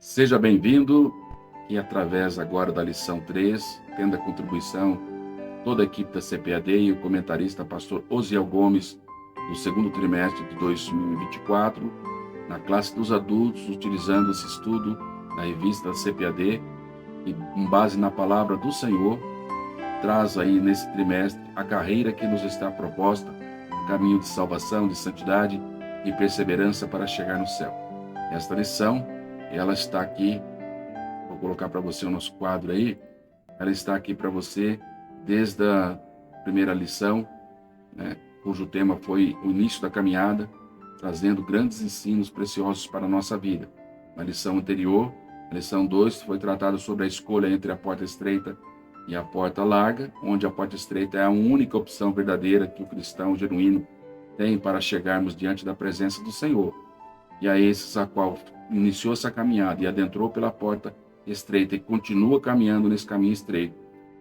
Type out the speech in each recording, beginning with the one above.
Seja bem-vindo e através agora da lição 3, tendo a contribuição toda a equipe da CPAD e o comentarista pastor Osiel Gomes, do segundo trimestre de 2024, na classe dos adultos, utilizando esse estudo da revista da CPAD e com base na palavra do Senhor, traz aí nesse trimestre a carreira que nos está proposta, caminho de salvação, de santidade e perseverança para chegar no céu. Esta lição, ela está aqui, vou colocar para você o nosso quadro aí, ela está aqui para você desde a primeira lição, né, cujo tema foi o início da caminhada, trazendo grandes ensinos preciosos para a nossa vida. Na lição anterior, a lição 2, foi tratada sobre a escolha entre a porta estreita e a porta larga, onde a porta estreita é a única opção verdadeira que o cristão genuíno tem para chegarmos diante da presença do Senhor. E a esses a qual iniciou essa caminhada e adentrou pela porta estreita e continua caminhando nesse caminho estreito,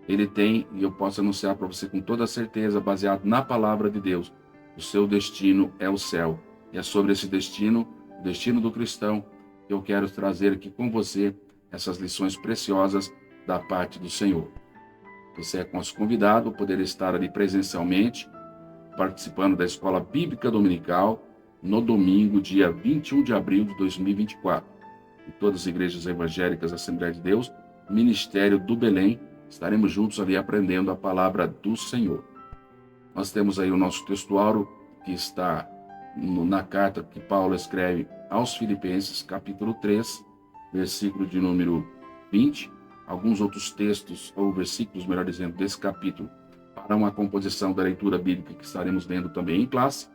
ele tem, e eu posso anunciar para você com toda certeza, baseado na palavra de Deus, o seu destino é o céu. E é sobre esse destino, o destino do cristão, que eu quero trazer aqui com você essas lições preciosas da parte do Senhor. Você é nosso convidado a poder estar ali presencialmente, participando da Escola Bíblica Dominical, no domingo, dia 21 de abril de 2024. Em todas as igrejas evangélicas Assembleia de Deus, Ministério do Belém, estaremos juntos ali aprendendo a palavra do Senhor. Nós temos aí o nosso textuário que está na carta que Paulo escreve aos Filipenses, capítulo 3, versículo de número 20, alguns outros textos, ou versículos, melhor dizendo, desse capítulo, para uma composição da leitura bíblica que estaremos lendo também em classe.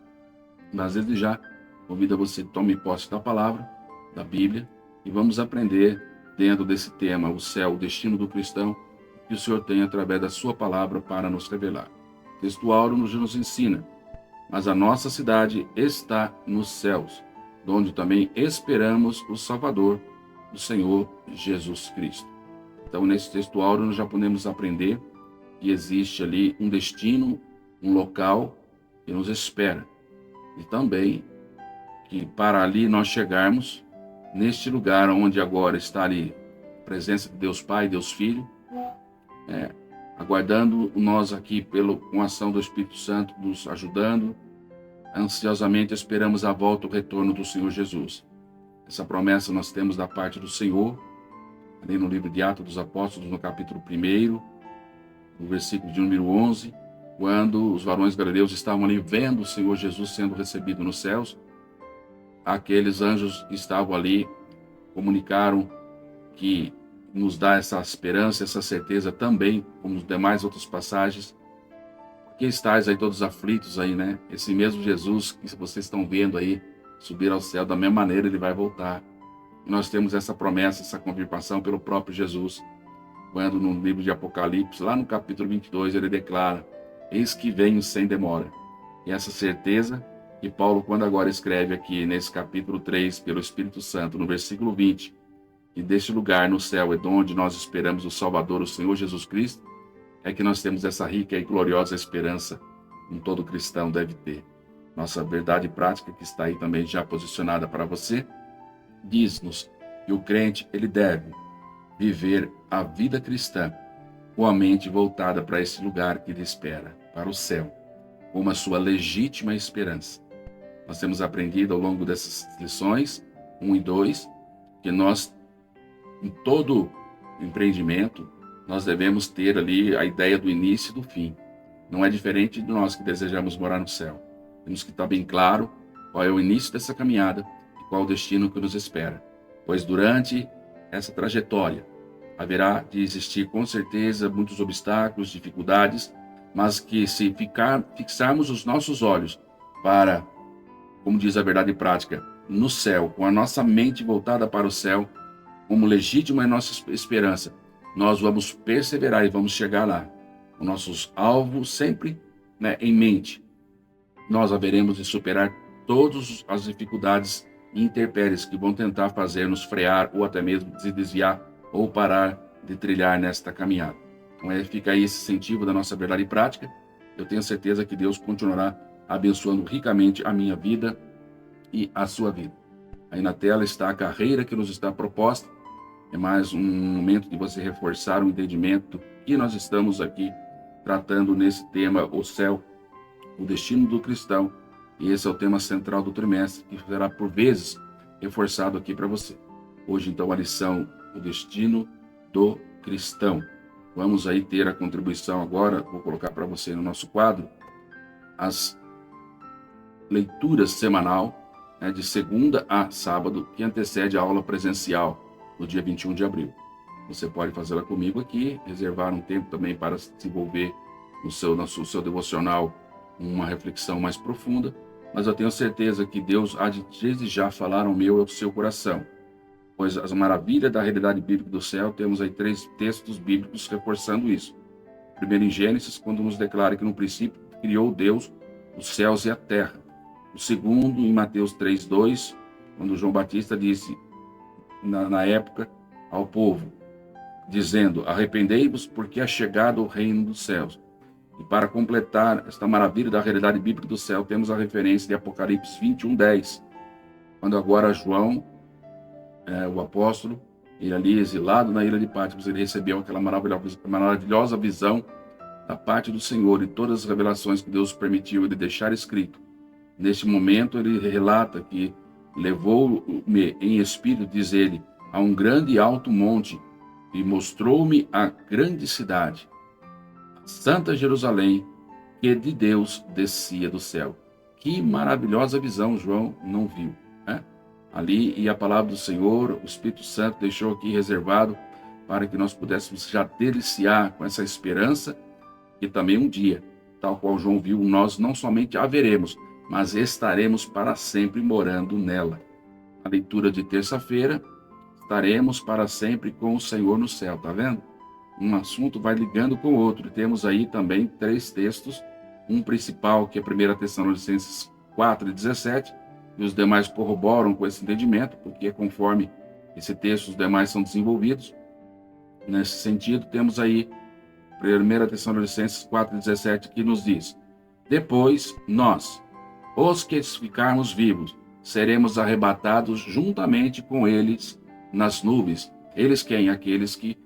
Mas desde já, convido você que tome posse da palavra, da Bíblia, e vamos aprender dentro desse tema, o céu, o destino do cristão, que o Senhor tem através da sua palavra para nos revelar. O texto áureo nos ensina, mas a nossa cidade está nos céus, onde também esperamos o Salvador, o Senhor Jesus Cristo. Então, nesse texto áureo, nós já podemos aprender que existe ali um destino, um local que nos espera. E também que para ali nós chegarmos, neste lugar onde agora está ali a presença de Deus Pai, Deus Filho, aguardando nós aqui com a ação do Espírito Santo nos ajudando, ansiosamente esperamos a volta, o retorno do Senhor Jesus. Essa promessa nós temos da parte do Senhor, ali no livro de Atos dos Apóstolos, no capítulo 1, no versículo de número 11, quando os varões galileus estavam ali vendo o Senhor Jesus sendo recebido nos céus, aqueles anjos que estavam ali comunicaram que nos dá essa esperança, essa certeza também, como nos demais outras passagens, que estáis aí todos aflitos aí, né? Esse mesmo Jesus que vocês estão vendo aí subir ao céu, da mesma maneira ele vai voltar. E nós temos essa promessa, essa confirmação pelo próprio Jesus, quando no livro de Apocalipse, lá no capítulo 22, ele declara: eis que venho sem demora. E essa certeza que Paulo, quando agora escreve aqui nesse capítulo 3, pelo Espírito Santo, no versículo 20, que deste lugar no céu é de onde nós esperamos o Salvador, o Senhor Jesus Cristo, é que nós temos essa rica e gloriosa esperança que todo cristão deve ter. Nossa verdade prática, que está aí também já posicionada para você, diz-nos que o crente, ele deve viver a vida cristã com a mente voltada para esse lugar que lhe espera, para o céu, como a sua legítima esperança. Nós temos aprendido ao longo dessas lições, 1 e 2, que nós, em todo empreendimento, nós devemos ter ali a ideia do início e do fim. Não é diferente de nós que desejamos morar no céu. Temos que estar bem claro qual é o início dessa caminhada e qual o destino que nos espera. Pois durante essa trajetória haverá de existir com certeza muitos obstáculos, dificuldades, mas que se fixarmos os nossos olhos para, como diz a verdade prática, no céu, com a nossa mente voltada para o céu, como legítima é nossa esperança, nós vamos perseverar e vamos chegar lá. Os nossos alvos sempre, em mente. Nós haveremos de superar todas as dificuldades e intempéries que vão tentar fazer-nos frear ou até mesmo se desviar ou parar de trilhar nesta caminhada. Então fica aí esse incentivo da nossa verdade prática. Eu tenho certeza que Deus continuará abençoando ricamente a minha vida e a sua vida. Aí na tela está a carreira que nos está proposta, É mais um momento de você reforçar o entendimento que nós estamos aqui tratando nesse tema, o céu, o destino do cristão. E esse é o tema central do trimestre, que será por vezes reforçado aqui para você. Hoje, então, a lição, o destino do cristão. Vamos aí ter a contribuição agora, vou colocar para você no nosso quadro, as leituras semanal, de segunda a sábado, que antecede a aula presencial, no dia 21 de abril. Você pode fazê-la comigo aqui, reservar um tempo também para desenvolver no seu devocional uma reflexão mais profunda, mas eu tenho certeza que Deus há de desde já falar ao meu e ao seu coração, pois as maravilhas da realidade bíblica do céu, temos aí 3 textos bíblicos reforçando isso. Primeiro em Gênesis, quando nos declara que no princípio criou Deus os céus e a terra. O segundo em Mateus 3:2, quando João Batista disse na época ao povo, dizendo: arrependei-vos porque é chegado o reino dos céus. E para completar esta maravilha da realidade bíblica do céu, temos a referência de Apocalipse 21:10, quando agora João, o apóstolo, ele ali exilado na ilha de Patmos, ele recebeu aquela maravilhosa visão da parte do Senhor e todas as revelações que Deus permitiu ele deixar escrito. Neste momento ele relata que levou-me em espírito, diz ele, a um grande e alto monte e mostrou-me a grande cidade, a Santa Jerusalém, que de Deus descia do céu. Que maravilhosa visão João não viu, né? Ali, e a palavra do Senhor, o Espírito Santo deixou aqui reservado para que nós pudéssemos já deliciar com essa esperança, que também um dia, tal qual João viu, nós não somente a veremos, mas estaremos para sempre morando nela. A leitura de terça-feira, estaremos para sempre com o Senhor no céu, tá vendo? Um assunto vai ligando com o outro. Temos aí também 3 textos, um principal que é 1 Tessalonicenses 4:17, e os demais corroboram com esse entendimento, porque conforme esse texto os demais são desenvolvidos. Nesse sentido, temos aí 1 Tessalonicenses 4:17, que nos diz: depois nós, os que ficarmos vivos, seremos arrebatados juntamente com eles nas nuvens. Eles quem? Aqueles que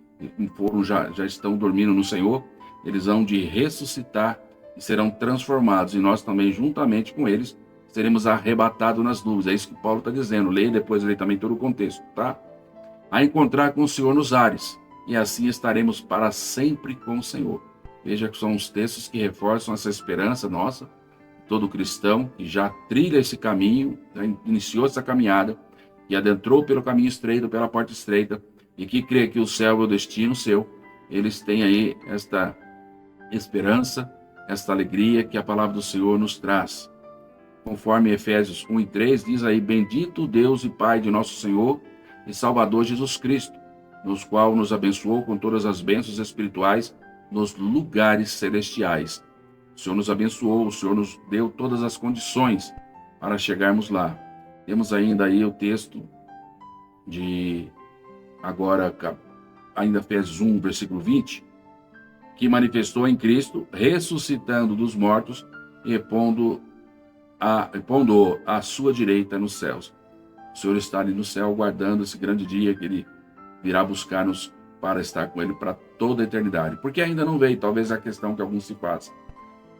já estão dormindo no Senhor, eles hão de ressuscitar e serão transformados, e nós também, juntamente com eles, seremos arrebatados nas nuvens. É isso que Paulo está dizendo. Leia depois ali também todo o contexto, tá? A encontrar com o Senhor nos ares, e assim estaremos para sempre com o Senhor. Veja que são os textos que reforçam essa esperança nossa, todo cristão que já trilha esse caminho, já iniciou essa caminhada, e adentrou pelo caminho estreito, pela porta estreita, e que crê que o céu é o destino seu, eles têm aí esta esperança, esta alegria que a palavra do Senhor nos traz. Conforme Efésios 1:3 diz aí: bendito Deus e Pai de nosso Senhor e Salvador Jesus Cristo, nos qual nos abençoou com todas as bênçãos espirituais nos lugares celestiais. O Senhor nos abençoou, o Senhor nos deu todas as condições para chegarmos lá. Temos ainda aí o texto de agora, ainda Efésios 1, versículo 20, que manifestou em Cristo, ressuscitando dos mortos e pondo à sua direita nos céus. O Senhor está ali no céu, guardando esse grande dia que Ele virá buscar-nos para estar com Ele para toda a eternidade. Porque ainda não veio, talvez a questão que alguns se fazem.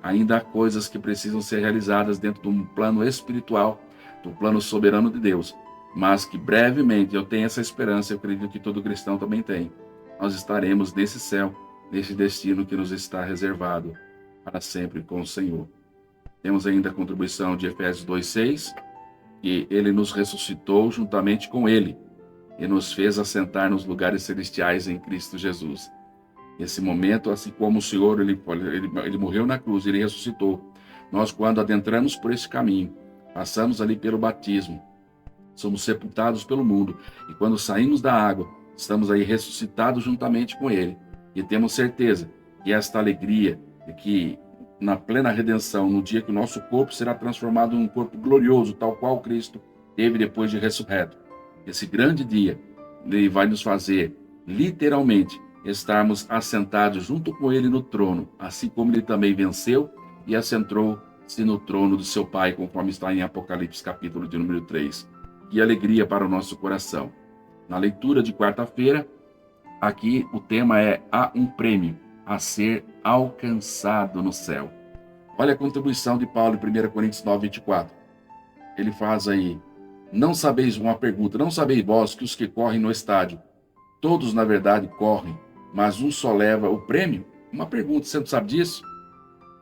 Ainda há coisas que precisam ser realizadas dentro de um plano espiritual, do plano soberano de Deus. Mas que brevemente, eu tenho essa esperança, eu acredito que todo cristão também tem. Nós estaremos nesse céu, nesse destino que nos está reservado para sempre com o Senhor. Temos ainda a contribuição de Efésios 2:6, que Ele nos ressuscitou juntamente com Ele e nos fez assentar nos lugares celestiais em Cristo Jesus. Nesse momento, assim como o Senhor, ele morreu na cruz, Ele ressuscitou. Nós, quando adentramos por esse caminho, passamos ali pelo batismo, somos sepultados pelo mundo, e quando saímos da água, estamos aí ressuscitados juntamente com Ele. E temos certeza que esta alegria, de que na plena redenção, no dia que o nosso corpo será transformado em um corpo glorioso, tal qual Cristo teve depois de ressurreto, esse grande dia, Ele vai nos fazer, literalmente, estarmos assentados junto com Ele no trono, assim como Ele também venceu e assentou-se no trono do seu Pai, conforme está em Apocalipse capítulo de número 3. Que alegria para o nosso coração. Na leitura de quarta-feira, aqui o tema é há um prêmio a ser alcançado no céu. Olha a contribuição de Paulo em 1 Coríntios 9, 24. Ele faz aí, não sabeis, uma pergunta, não sabeis vós que os que correm no estádio, todos na verdade correm, mas um só leva o prêmio? Uma pergunta, você não sabe disso?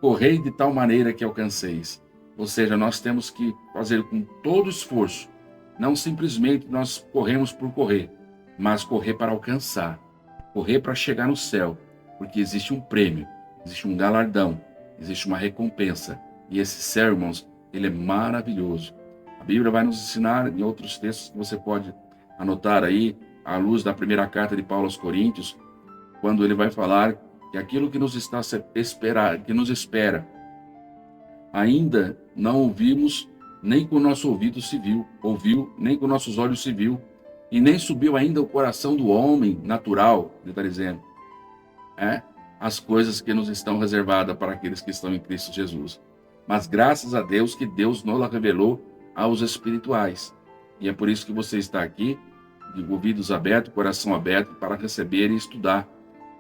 Correi de tal maneira que alcanceis. Ou seja, nós temos que fazer com todo esforço. Não simplesmente nós corremos por correr, mas correr para alcançar. Correr para chegar no céu. Porque existe um prêmio, existe um galardão, existe uma recompensa. E esse céu, irmãos, ele é maravilhoso. A Bíblia vai nos ensinar em outros textos que você pode anotar aí, à luz da primeira carta de Paulo aos Coríntios, quando ele vai falar que aquilo que nos espera, ainda não ouvimos, nem com o nosso ouvido se ouviu, nem com nossos olhos se viu, e nem subiu ainda o coração do homem natural, ele está dizendo, as coisas que nos estão reservadas para aqueles que estão em Cristo Jesus. Mas graças a Deus que Deus nos revelou aos espirituais. E é por isso que você está aqui, de ouvidos abertos, coração aberto, para receber e estudar.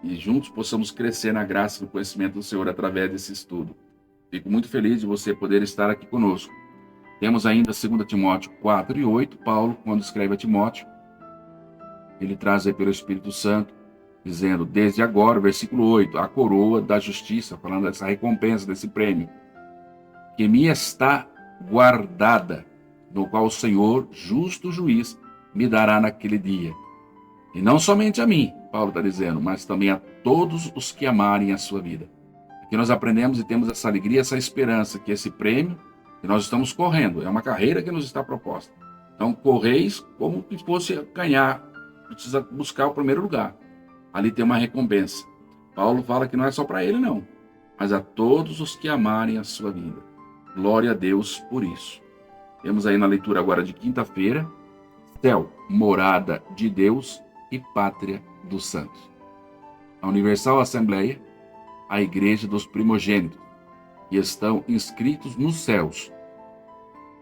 E juntos possamos crescer na graça e no conhecimento do Senhor através desse estudo. Fico muito feliz de você poder estar aqui conosco. Temos ainda 2 Timóteo 4 e 8, Paulo, quando escreve a Timóteo, ele traz aí pelo Espírito Santo, dizendo, desde agora, versículo 8, a coroa da justiça, falando dessa recompensa, desse prêmio, que me está guardada, no qual o Senhor, justo juiz, me dará naquele dia. E não somente a mim, Paulo está dizendo, mas também a todos os que amarem a sua vida. Aqui nós aprendemos e temos essa alegria, essa esperança, que esse prêmio que nós estamos correndo, é uma carreira que nos está proposta. Então, correis como que fosse ganhar, precisa buscar o primeiro lugar. Ali tem uma recompensa. Paulo fala que não é só para ele, não, mas a todos os que amarem a sua vida. Glória a Deus por isso. Temos aí na leitura agora de quinta-feira, céu, morada de Deus e pátria dos santos. A Universal Assembleia, a igreja dos primogênitos, que estão inscritos nos céus,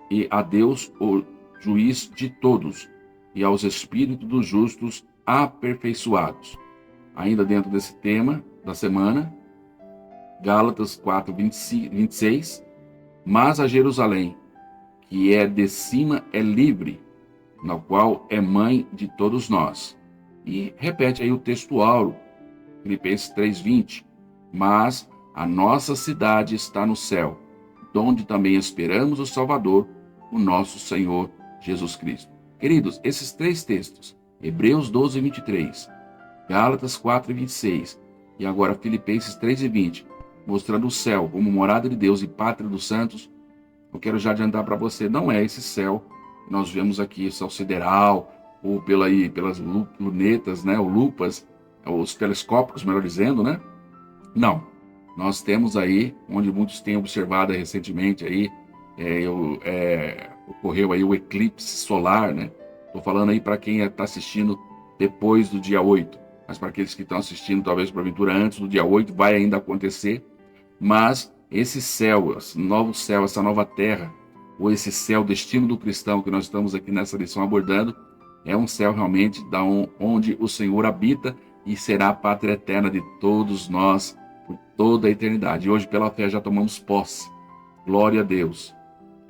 e a Deus, o juiz de todos, e aos espíritos dos justos aperfeiçoados. Ainda dentro desse tema da semana, Gálatas 4, 26, mas a Jerusalém, que é de cima, é livre, na qual é mãe de todos nós. E repete aí o textual, Filipenses 3:20, mas a nossa cidade está no céu, donde também esperamos o Salvador, o nosso Senhor Jesus Cristo. Queridos, esses três textos, Hebreus 12:23, Gálatas 4:26 e agora Filipenses 3:20, mostrando o céu como morada de Deus e pátria dos santos, eu quero já adiantar para você, não é esse céu que nós vemos aqui, céu sideral, ou pelas lunetas, né, ou lupas, os telescópios, melhor dizendo, né? Não. Nós temos aí, onde muitos têm observado recentemente aí, ocorreu aí o eclipse solar, né? Estou falando aí para quem está assistindo depois do dia 8, mas para aqueles que estão assistindo, talvez porventura antes do dia 8, vai ainda acontecer. Mas esse céu, esse novo céu, essa nova terra, ou esse céu, destino do cristão que nós estamos aqui nessa lição abordando, é um céu realmente onde o Senhor habita e será a pátria eterna de todos nós por toda a eternidade. E hoje, pela fé, já tomamos posse. Glória a Deus.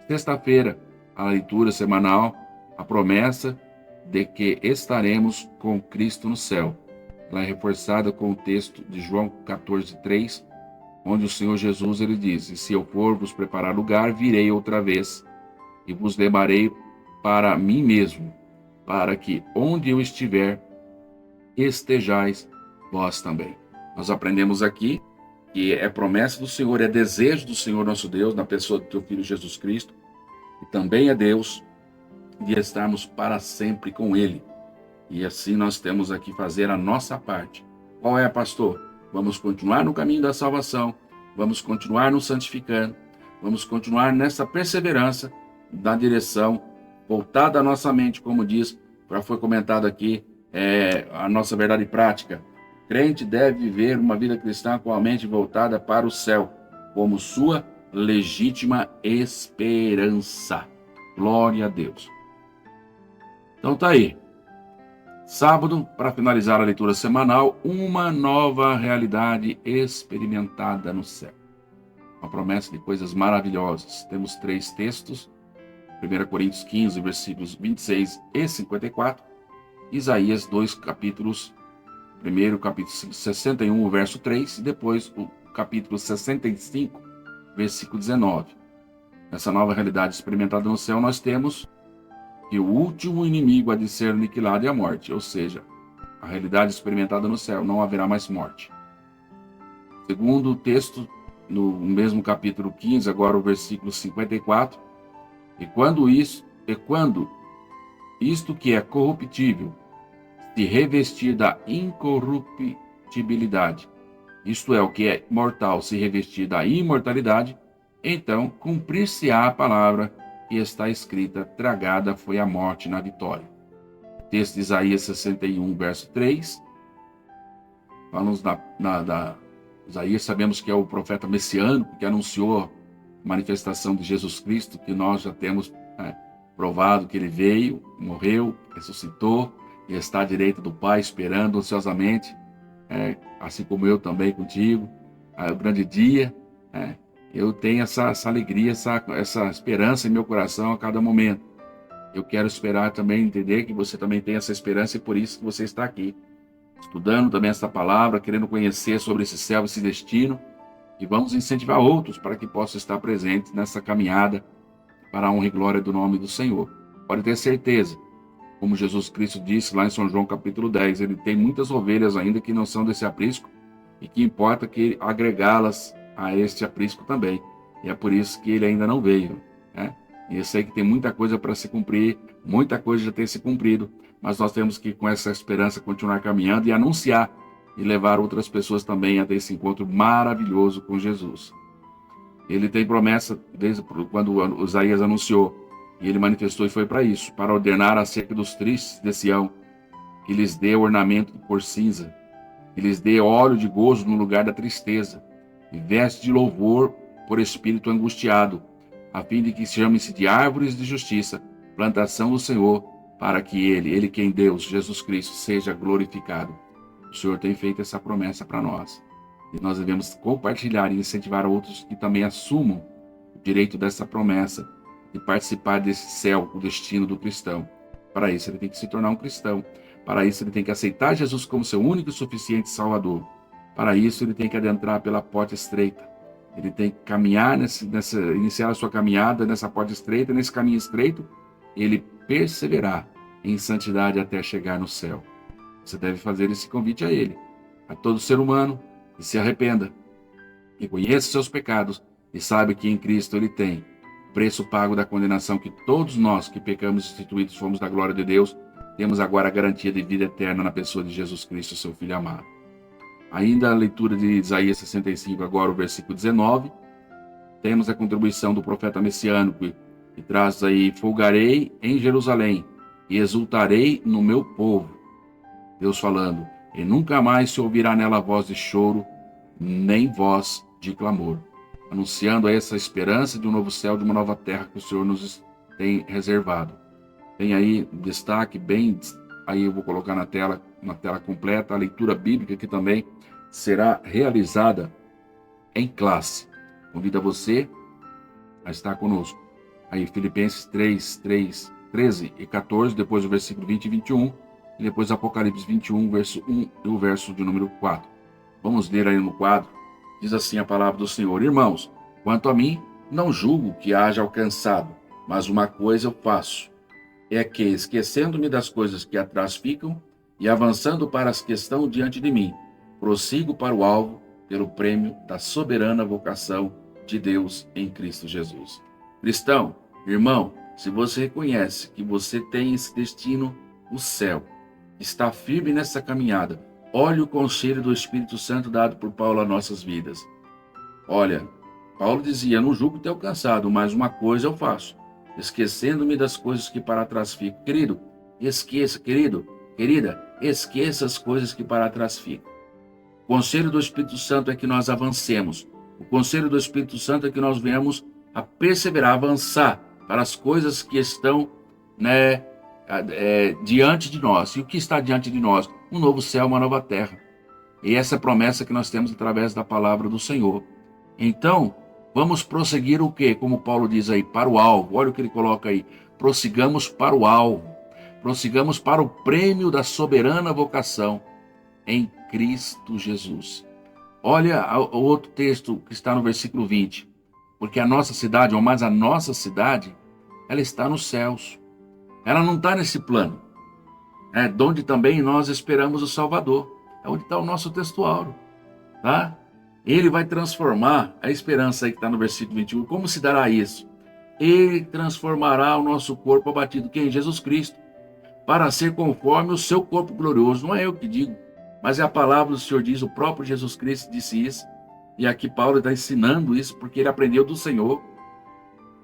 Sexta-feira, a leitura semanal, a promessa de que estaremos com Cristo no céu. Ela é reforçada com o texto de João 14:3, onde o Senhor Jesus ele diz, e se eu for vos preparar lugar, virei outra vez e vos levarei para mim mesmo, para que onde eu estiver, estejais vós também. Nós aprendemos aqui que é promessa do Senhor, é desejo do Senhor nosso Deus, na pessoa do teu Filho Jesus Cristo, e também é Deus de estarmos para sempre com Ele. E assim nós temos aqui fazer a nossa parte. Qual é, pastor? Vamos continuar no caminho da salvação, vamos continuar nos santificando, vamos continuar nessa perseverança da direção voltada à nossa mente, como diz, já foi comentado aqui, a nossa verdade prática. O crente deve viver uma vida cristã com a mente voltada para o céu, como sua legítima esperança. Glória a Deus. Então tá aí. Sábado, para finalizar a leitura semanal, uma nova realidade experimentada no céu. Uma promessa de coisas maravilhosas. Temos 3 textos, 1 Coríntios 15, versículos 26 e 54, Isaías 2 capítulos, primeiro capítulo 61, verso 3, e depois o capítulo 65, versículo 19. Nessa nova realidade experimentada no céu, nós temos que o último inimigo a de ser aniquilado é a morte, ou seja, a realidade experimentada no céu, não haverá mais morte. Segundo o texto, no mesmo capítulo 15, agora o versículo 54, e quando isto que é corruptível se revestir da incorruptibilidade, isto é, o que é mortal se revestir da imortalidade, então cumprir-se-á a palavra que está escrita: tragada foi a morte na vitória. Texto de Isaías 61, verso 3. Falamos Isaías, sabemos que é o profeta messiânico que anunciou a manifestação de Jesus Cristo, que nós já temos provado que ele veio, morreu, ressuscitou e está à direita do Pai, esperando ansiosamente, assim como eu também contigo, o grande dia. Eu tenho essa alegria, essa esperança em meu coração a cada momento. Eu quero esperar também, entender que você também tem essa esperança e por isso que você está aqui, estudando também essa palavra, querendo conhecer sobre esse céu, esse destino, e vamos incentivar outros para que possam estar presentes nessa caminhada para a honra e glória do nome do Senhor. Pode ter certeza, como Jesus Cristo disse lá em São João capítulo 10, ele tem muitas ovelhas ainda que não são desse aprisco e que importa que agregá-las a este aprisco também. E é por isso que ele ainda não veio. E eu sei que tem muita coisa para se cumprir, muita coisa já tem se cumprido, mas nós temos que, com essa esperança, continuar caminhando e anunciar e levar outras pessoas também a ter esse encontro maravilhoso com Jesus. Ele tem promessa desde quando Isaías anunciou, e ele manifestou e foi para isso, para ordenar acerca dos tristes de Sião, que lhes dê ornamento por cinza, que lhes dê óleo de gozo no lugar da tristeza, e veste de louvor por espírito angustiado, a fim de que chame-se de árvores de justiça, plantação do Senhor, para que ele quem Deus, Jesus Cristo, seja glorificado. O Senhor tem feito essa promessa para nós. E nós devemos compartilhar e incentivar outros que também assumam o direito dessa promessa de participar desse céu, o destino do cristão. Para isso, ele tem que se tornar um cristão. Para isso, ele tem que aceitar Jesus como seu único e suficiente Salvador. Para isso, ele tem que adentrar pela porta estreita. Ele tem que caminhar, iniciar a sua caminhada nessa porta estreita, nesse caminho estreito, ele perseverar em santidade até chegar no céu. Você deve fazer esse convite a ele, a todo ser humano, e se arrependa, reconheça seus pecados e saiba que em Cristo ele tem o preço pago da condenação, que todos nós que pecamos e instituídos fomos da glória de Deus, temos agora a garantia de vida eterna na pessoa de Jesus Cristo, seu Filho amado. Ainda a leitura de Isaías 65, agora o versículo 19, temos a contribuição do profeta messiânico, que traz aí: folgarei em Jerusalém e exultarei no meu povo. Deus falando: e nunca mais se ouvirá nela voz de choro, nem voz de clamor. Anunciando essa esperança de um novo céu, de uma nova terra que o Senhor nos tem reservado. Tem aí destaque bem, aí eu vou colocar na tela completa, a leitura bíblica que também será realizada em classe. Convido a você a estar conosco. Aí Filipenses 13 e 14, depois o versículo 20 e 21, e depois Apocalipse 21, verso 1 e o verso de número 4. Vamos ler aí no quadro. Diz assim a palavra do Senhor: irmãos, quanto a mim, não julgo que haja alcançado, mas uma coisa eu faço, é que, esquecendo-me das coisas que atrás ficam e avançando para as que estão diante de mim, prossigo para o alvo, pelo prêmio da soberana vocação de Deus em Cristo Jesus. Cristão, irmão, se você reconhece que você tem esse destino, o céu, está firme nessa caminhada, olhe o conselho do Espírito Santo dado por Paulo às nossas vidas. Olha, Paulo dizia: não julgo ter alcançado, mas uma coisa eu faço, esquecendo-me das coisas que para trás ficam. Querido, querida, esqueça as coisas que para trás ficam. O conselho do Espírito Santo é que nós avancemos. O conselho do Espírito Santo é que nós venhamos a perseverar, avançar para as coisas que estão, diante de nós. E o que está diante de nós? Um novo céu, uma nova terra. E essa é a promessa que nós temos através da palavra do Senhor. Então, vamos prosseguir o quê? Como Paulo diz aí, para o alvo. Olha o que ele coloca aí. Prossigamos para o alvo. Prossigamos para o prêmio da soberana vocação em Cristo Jesus. Olha o outro texto que está no versículo 20. Porque a nossa cidade, ou mais a nossa cidade, ela está nos céus. Ela não está nesse plano. É de onde também nós esperamos o Salvador. É onde está o nosso textuário. Tá? Ele vai transformar a esperança aí que está no versículo 21. Como se dará isso? Ele transformará o nosso corpo abatido. Quem? Jesus Cristo. Para ser conforme o seu corpo glorioso. Não é eu que digo, mas é a palavra do Senhor diz, o próprio Jesus Cristo disse isso. E aqui Paulo está ensinando isso porque ele aprendeu do Senhor.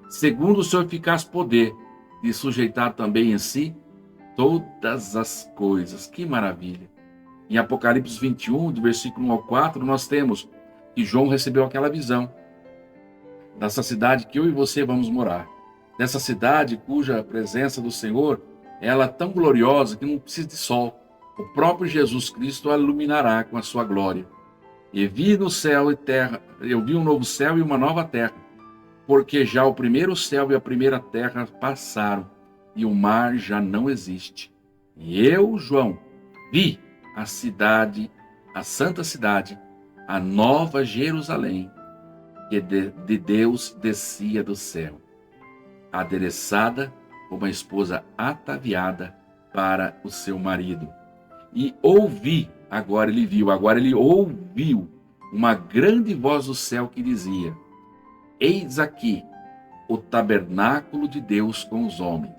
Segundo o seu eficaz poder, de sujeitar também em si todas as coisas. Que maravilha! Em Apocalipse 21, do versículo 1 ao 4, nós temos que João recebeu aquela visão dessa cidade que eu e você vamos morar. Dessa cidade cuja presença do Senhor, ela é tão gloriosa que não precisa de sol. O próprio Jesus Cristo a iluminará com a sua glória. E vi no céu e terra, eu vi um novo céu e uma nova terra, porque já o primeiro céu e a primeira terra passaram, e o mar já não existe. E eu, João, vi a cidade, a santa cidade, a nova Jerusalém, que de Deus descia do céu, adereçada como uma esposa ataviada para o seu marido. E ouvi, agora ele ouviu uma grande voz do céu que dizia: eis aqui o tabernáculo de Deus com os homens.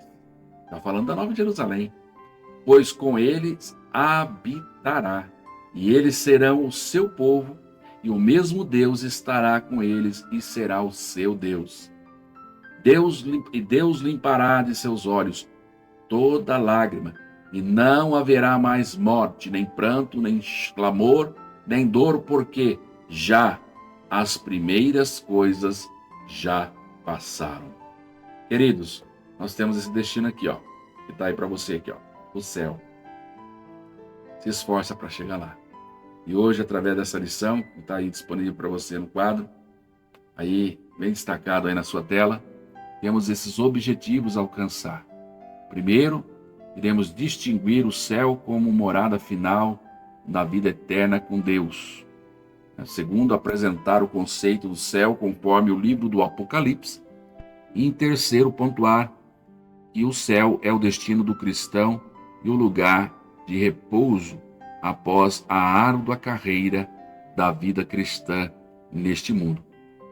Está falando da Nova Jerusalém. Pois com eles habitará, e eles serão o seu povo, e o mesmo Deus estará com eles e será o seu Deus. Deus limpará de seus olhos toda lágrima, e não haverá mais morte, nem pranto, nem clamor, nem dor, porque já as primeiras coisas já passaram. Queridos, nós temos esse destino aqui, ó, que está aí para você aqui, ó, o céu. Se esforça para chegar lá. E hoje, através dessa lição, que está aí disponível para você no quadro, aí bem destacado aí na sua tela, temos esses objetivos a alcançar. Primeiro, iremos distinguir o céu como morada final da vida eterna com Deus. Segundo, apresentar o conceito do céu conforme o livro do Apocalipse. E em terceiro, pontuar que o céu é o destino do cristão e o lugar de repouso após a árdua carreira da vida cristã neste mundo.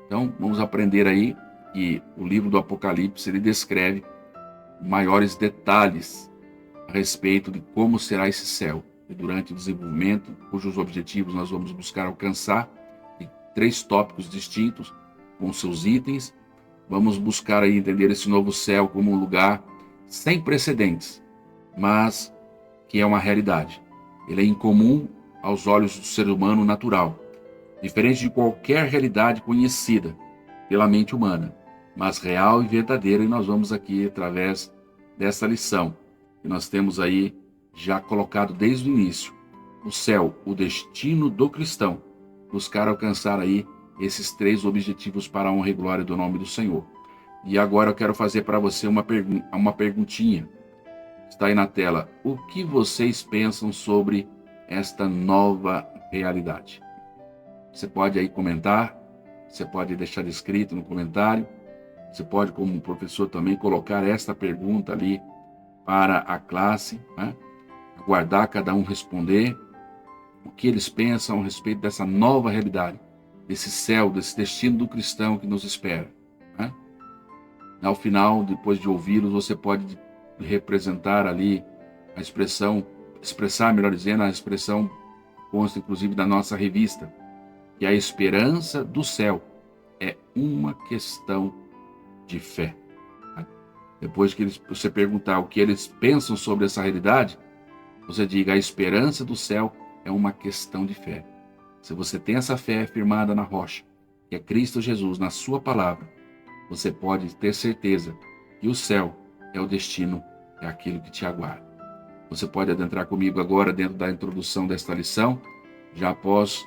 Então, vamos aprender aí que o livro do Apocalipse ele descreve maiores detalhes a respeito de como será esse céu. E durante o desenvolvimento, cujos objetivos nós vamos buscar alcançar, em 3 tópicos distintos, com seus itens, vamos buscar aí entender esse novo céu como um lugar sem precedentes, mas que é uma realidade. Ele é incomum aos olhos do ser humano natural, diferente de qualquer realidade conhecida pela mente humana, mas real e verdadeira, e nós vamos aqui, através dessa lição, que nós temos aí já colocado desde o início, o céu, o destino do cristão, buscar alcançar aí esses 3 objetivos para a honra e glória do nome do Senhor. E agora eu quero fazer para você uma perguntinha. Está aí na tela. O que vocês pensam sobre esta nova realidade? Você pode aí comentar, você pode deixar escrito no comentário, você pode, como professor, também colocar esta pergunta ali para a classe, né? Aguardar cada um responder o que eles pensam a respeito dessa nova realidade, desse céu, desse destino do cristão que nos espera, né? Ao final, depois de ouvi-los, você pode representar ali a expressar, melhor dizendo, a expressão consta inclusive da nossa revista, que a esperança do céu é uma questão de fé. Depois que você perguntar o que eles pensam sobre essa realidade, você diga: a esperança do céu é uma questão de fé. Se você tem essa fé firmada na rocha, que é Cristo Jesus, na sua palavra, você pode ter certeza que o céu é o destino é aquilo que te aguarda. Você pode adentrar comigo agora dentro da introdução desta lição, já após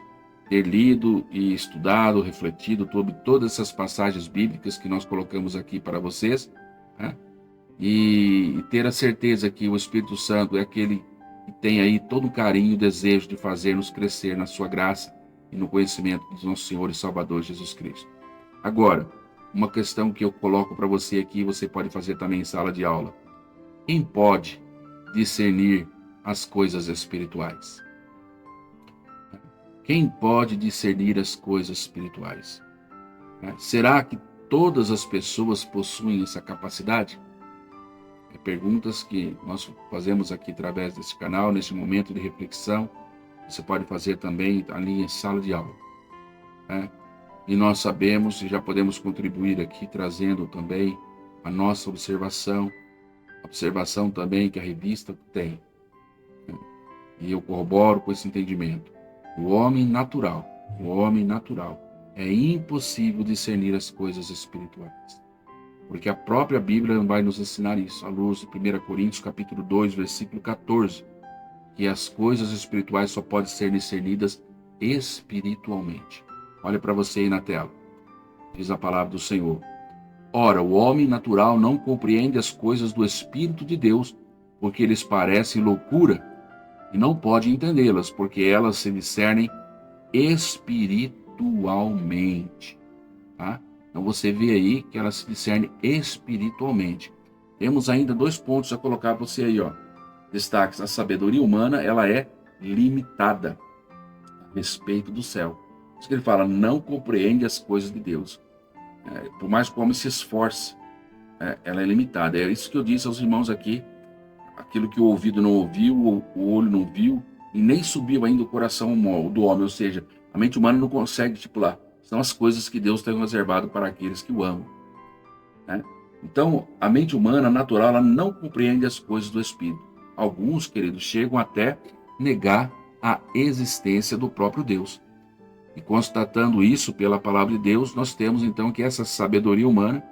ter lido e estudado, refletido sobre todas essas passagens bíblicas que nós colocamos aqui para vocês, né? E ter a certeza que o Espírito Santo é aquele que tem aí todo o carinho e desejo de fazer-nos crescer na sua graça e no conhecimento do nosso Senhor e Salvador Jesus Cristo. Agora, uma questão que eu coloco para você aqui, você pode fazer também em sala de aula. Quem pode discernir as coisas espirituais? Quem pode discernir as coisas espirituais? Será que todas as pessoas possuem essa capacidade? Perguntas que nós fazemos aqui através desse canal, nesse momento de reflexão. Você pode fazer também ali em sala de aula. E nós sabemos e já podemos contribuir aqui, trazendo também a nossa observação também que a revista tem. E eu corroboro com esse entendimento. O homem natural, é impossível discernir as coisas espirituais. Porque a própria Bíblia vai nos ensinar isso, à luz de 1 Coríntios capítulo 2, versículo 14, que as coisas espirituais só podem ser discernidas espiritualmente. Olha para você aí na tela. Diz a palavra do Senhor. Ora, o homem natural não compreende as coisas do Espírito de Deus, porque lhes parecem loucura, e não pode entendê-las, porque elas se discernem espiritualmente. Tá? Então você vê aí que ela se discerne espiritualmente. Temos ainda 2 pontos a colocar para você aí, ó. Destaques: a sabedoria humana, ela é limitada a respeito do céu. Por isso que ele fala, não compreende as coisas de Deus. Por mais que o homem se esforce, ela é limitada. É isso que eu disse aos irmãos aqui, aquilo que o ouvido não ouviu, o olho não viu, e nem subiu ainda o coração do homem, ou seja, a mente humana não consegue estipular. São as coisas que Deus tem reservado para aqueles que o amam. Então, a mente humana natural, ela não compreende as coisas do Espírito. Alguns, queridos, chegam até negar a existência do próprio Deus. E constatando isso pela palavra de Deus, nós temos então que essa sabedoria humana,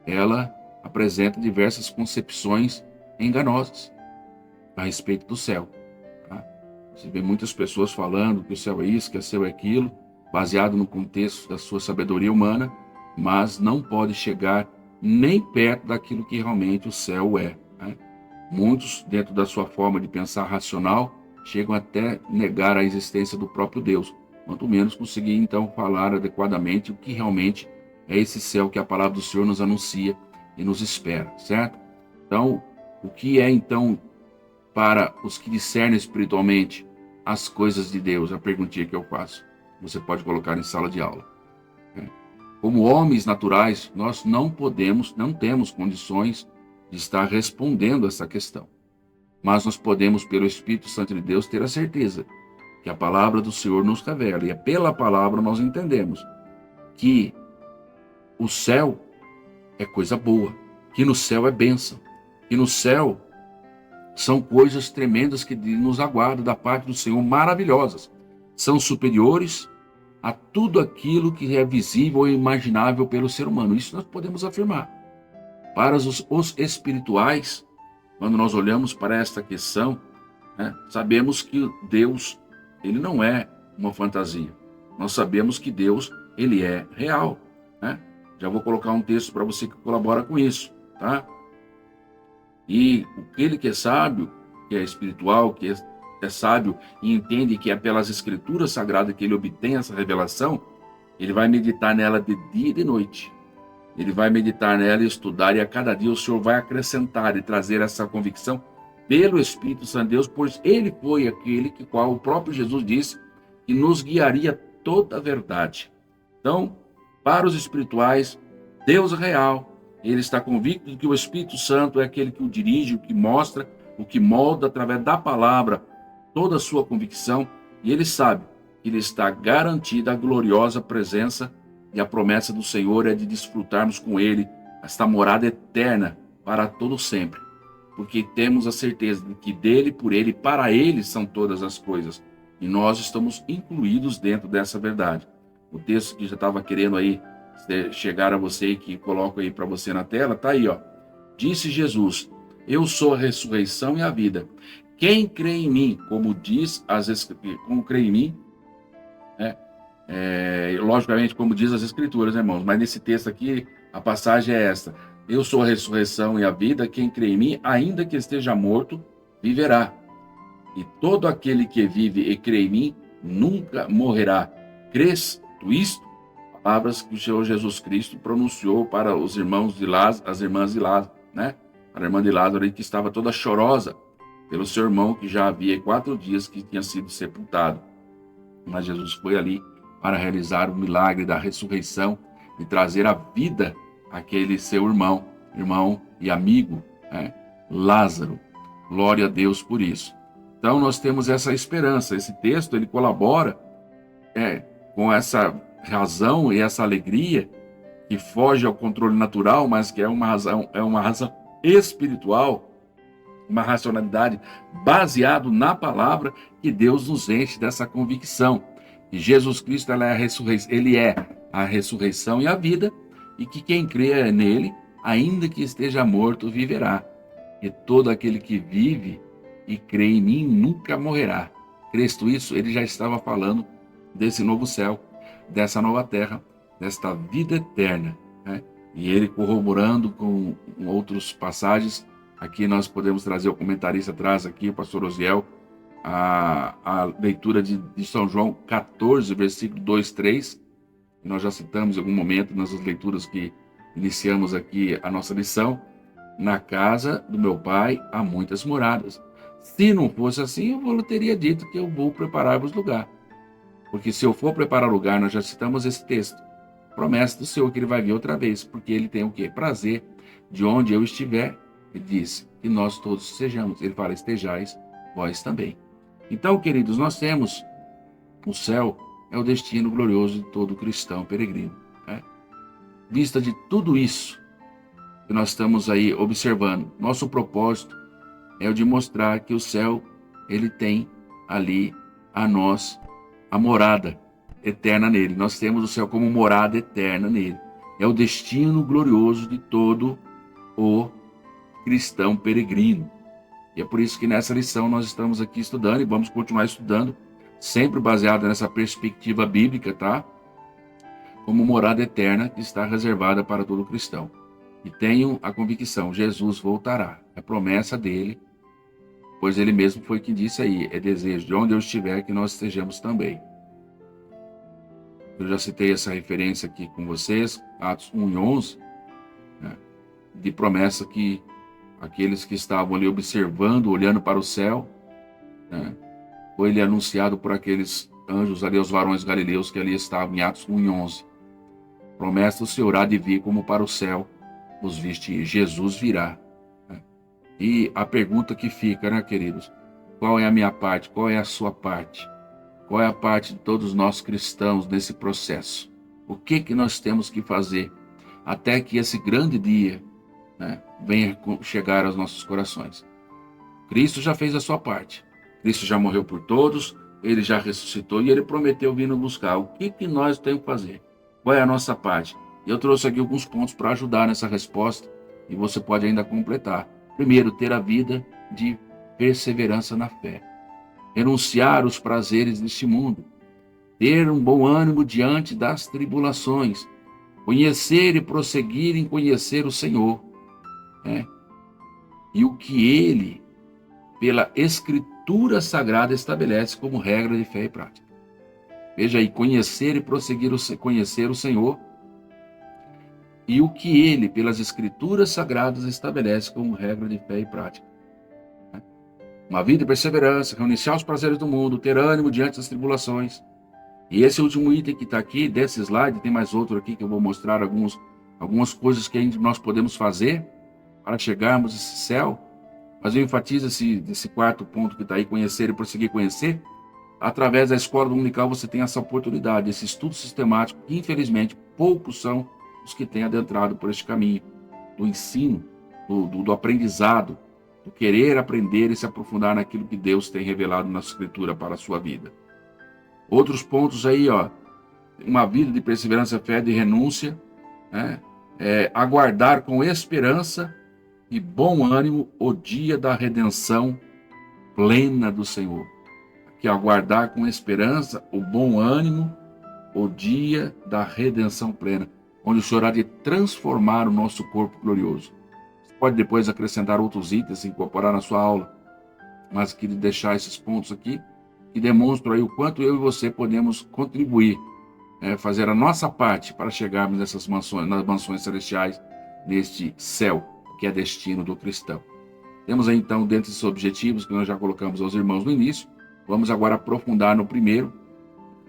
ela apresenta diversas concepções enganosas a respeito do céu. Você vê muitas pessoas falando que o céu é isso, que o céu é aquilo, baseado no contexto da sua sabedoria humana, mas não pode chegar nem perto daquilo que realmente o céu é. Muitos, dentro da sua forma de pensar racional, chegam até negar a existência do próprio Deus, quanto menos conseguir então falar adequadamente o que realmente é esse céu que a palavra do Senhor nos anuncia e nos espera, certo? Então, o que é então para os que discernem espiritualmente as coisas de Deus? A perguntinha que eu faço. Você pode colocar em sala de aula. Como homens naturais, nós não temos condições de estar respondendo essa questão. Mas nós podemos, pelo Espírito Santo de Deus, ter a certeza que a palavra do Senhor nos revela. E é pela palavra nós entendemos que o céu é coisa boa, que no céu é bênção, que no céu são coisas tremendas que nos aguardam da parte do Senhor, maravilhosas. São superiores a tudo aquilo que é visível ou imaginável pelo ser humano. Isso nós podemos afirmar. Para os espirituais, quando nós olhamos para esta questão, sabemos que Deus, ele não é uma fantasia. Nós sabemos que Deus, ele é real. Já vou colocar um texto para você que colabora com isso. Tá? E aquele que é sábio, que é espiritual, que é sábio e entende que é pelas escrituras sagradas que ele obtém essa revelação, ele vai meditar nela de dia e de noite. Ele vai meditar nela e estudar, e a cada dia o Senhor vai acrescentar e trazer essa convicção pelo Espírito Santo de Deus, pois ele foi aquele que qual o próprio Jesus disse que nos guiaria toda a verdade. Então, para os espirituais, Deus é real. Ele está convicto de que o Espírito Santo é aquele que o dirige, o que mostra, o que molda através da palavra toda a sua convicção, e ele sabe que lhe está garantida a gloriosa presença, e a promessa do Senhor é de desfrutarmos com ele esta morada eterna para todo sempre, porque temos a certeza de que dele, por ele, para ele são todas as coisas, e nós estamos incluídos dentro dessa verdade. O texto que já estava querendo aí chegar a você e que coloco aí para você na tela, está aí, ó. Disse Jesus: Eu sou a ressurreição e a vida. Quem crê em mim, como diz como crê em mim, né? Logicamente, como diz as Escrituras, né, irmãos? Mas nesse texto aqui, a passagem é esta: eu sou a ressurreição e a vida. Quem crê em mim, ainda que esteja morto, viverá. E todo aquele que vive e crê em mim, nunca morrerá. Crês tu isto? Palavras que o Senhor Jesus Cristo pronunciou para os irmãos de Lázaro, as irmãs de Lázaro, né? A irmã de Lázaro, que estava toda chorosa pelo seu irmão, que já havia 4 dias que tinha sido sepultado. Mas Jesus foi ali para realizar o milagre da ressurreição e trazer a vida àquele seu irmão e amigo, né? Lázaro. Glória a Deus por isso. Então nós temos essa esperança. Esse texto ele colabora com essa razão e essa alegria que foge ao controle natural, mas que é uma razão espiritual, uma racionalidade baseado na palavra, que Deus nos enche dessa convicção que Jesus Cristo ele é a ressurreição e a vida, e que quem crê nele, ainda que esteja morto, viverá. E todo aquele que vive e crê em mim nunca morrerá. Cristo isso, ele já estava falando desse novo céu, dessa nova terra, desta vida eterna, né? E ele corroborando com outras passagens. Aqui nós podemos trazer, o comentarista traz aqui, o pastor Osiel, a leitura de São João 14, versículo 2, 3, que nós já citamos em algum momento nas leituras que iniciamos aqui a nossa lição. Na casa do meu pai há muitas moradas. Se não fosse assim, eu vou teria dito que eu vou preparar-vos lugar. Porque se eu for preparar lugar, nós já citamos esse texto. Promessa do Senhor que ele vai vir outra vez, porque ele tem o quê? Prazer de onde eu estiver. Ele disse que nós todos sejamos. Ele fala, estejais vós também. Então, queridos, nós temos o céu, é o destino glorioso de todo cristão peregrino, né? Vista de tudo isso que nós estamos aí observando, nosso propósito é o de mostrar que o céu, ele tem ali a nós a morada eterna nele. Nós temos o céu como morada eterna nele. É o destino glorioso de todo o cristão peregrino. E é por isso que nessa lição nós estamos aqui estudando e vamos continuar estudando, sempre baseado nessa perspectiva bíblica, tá? Como morada eterna que está reservada para todo cristão. E tenho a convicção, Jesus voltará. É promessa dele, pois ele mesmo foi quem disse aí, é desejo de onde eu estiver que nós estejamos também. Eu já citei essa referência aqui com vocês, Atos 1:11, né, de promessa que aqueles que estavam ali observando, olhando para o céu, né, foi-lhe anunciado por aqueles anjos ali, os varões galileus que ali estavam, em Atos 1:11. Promessa do Senhor há de vir como para o céu os viste, Jesus virá. Né? E a pergunta que fica, né, queridos? Qual é a minha parte? Qual é a sua parte? Qual é a parte de todos nós cristãos nesse processo? O que nós temos que fazer até que esse grande dia, né, venha chegar aos nossos corações? Cristo já fez a sua parte. Cristo já morreu por todos, ele já ressuscitou e ele prometeu vir nos buscar. O que nós temos que fazer? Qual é a nossa parte? Eu trouxe aqui alguns pontos para ajudar nessa resposta e você pode ainda completar. Primeiro, ter a vida de perseverança na fé. Renunciar os prazeres deste mundo. Ter um bom ânimo diante das tribulações. Conhecer e prosseguir em conhecer o Senhor. Né? E o que ele, pela Escritura Sagrada, estabelece como regra de fé e prática. Veja aí, conhecer e prosseguir conhecer o Senhor. E o que ele, pelas Escrituras Sagradas, estabelece como regra de fé e prática. Uma vida de perseverança, renunciar os prazeres do mundo, ter ânimo diante das tribulações. E esse último item que está aqui, desse slide, tem mais outro aqui que eu vou mostrar algumas coisas que ainda nós podemos fazer para chegarmos a esse céu. Mas eu enfatizo esse quarto ponto que está aí, conhecer e prosseguir conhecer. Através da escola dominical você tem essa oportunidade, esse estudo sistemático, que infelizmente poucos são os que têm adentrado por este caminho do ensino, do aprendizado, do querer aprender e se aprofundar naquilo que Deus tem revelado na Escritura para a sua vida. Outros pontos aí, uma vida de perseverança, fé, de renúncia, né? Aguardar com esperança e bom ânimo o dia da redenção plena do Senhor. Que aguardar com esperança o bom ânimo, o dia da redenção plena, onde o Senhor há de transformar o nosso corpo glorioso. Você pode depois acrescentar outros itens, incorporar na sua aula, mas queria deixar esses pontos aqui, que demonstram aí o quanto eu e você podemos contribuir, fazer a nossa parte para chegarmos nessas mansões, nas mansões celestiais, neste céu, que é destino do cristão. Temos aí, então, dentre esses objetivos que nós já colocamos aos irmãos no início, vamos agora aprofundar no primeiro,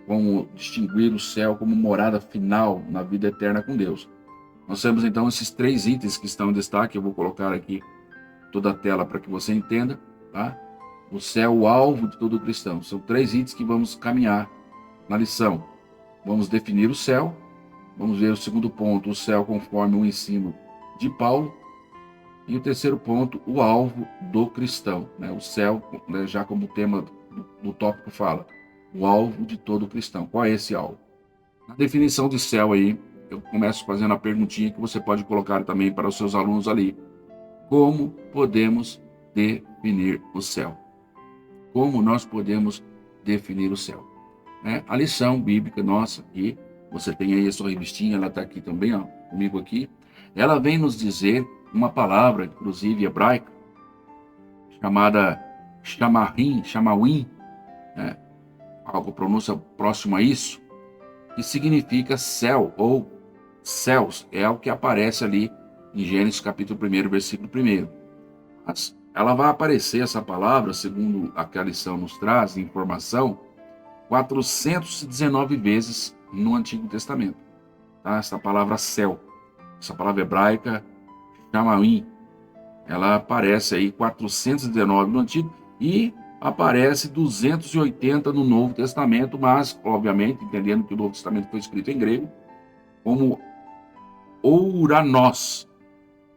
como distinguir o céu como morada final na vida eterna com Deus. Nós temos, então, esses 3 itens que estão em destaque, eu vou colocar aqui toda a tela para que você entenda, tá? O céu, o alvo de todo cristão. São 3 itens que vamos caminhar na lição. Vamos definir o céu, vamos ver o segundo ponto, o céu conforme o ensino de Paulo, e o terceiro ponto, o alvo do cristão, né? O céu, né, já como o tema do tópico fala, o alvo de todo cristão. Qual é esse alvo? Na definição de céu aí, eu começo fazendo a perguntinha que você pode colocar também para os seus alunos ali. Como podemos definir o céu? Como nós podemos definir o céu? A lição bíblica nossa, que você tem aí a sua revistinha, ela está aqui também, ó, comigo aqui. Ela vem nos dizer uma palavra, inclusive hebraica, chamada chamawim, né? Algo pronúncia próximo a isso, que significa céu ou céus. É o que aparece ali em Gênesis capítulo 1, versículo 1. Mas ela vai aparecer, essa palavra, segundo a que a lição nos traz, de informação, 419 vezes no Antigo Testamento. Tá? Essa palavra céu, essa palavra hebraica, chamawim, ela aparece aí 419 no Antigo e aparece 280 no Novo Testamento, mas, obviamente, entendendo que o Novo Testamento foi escrito em grego, como ouranos,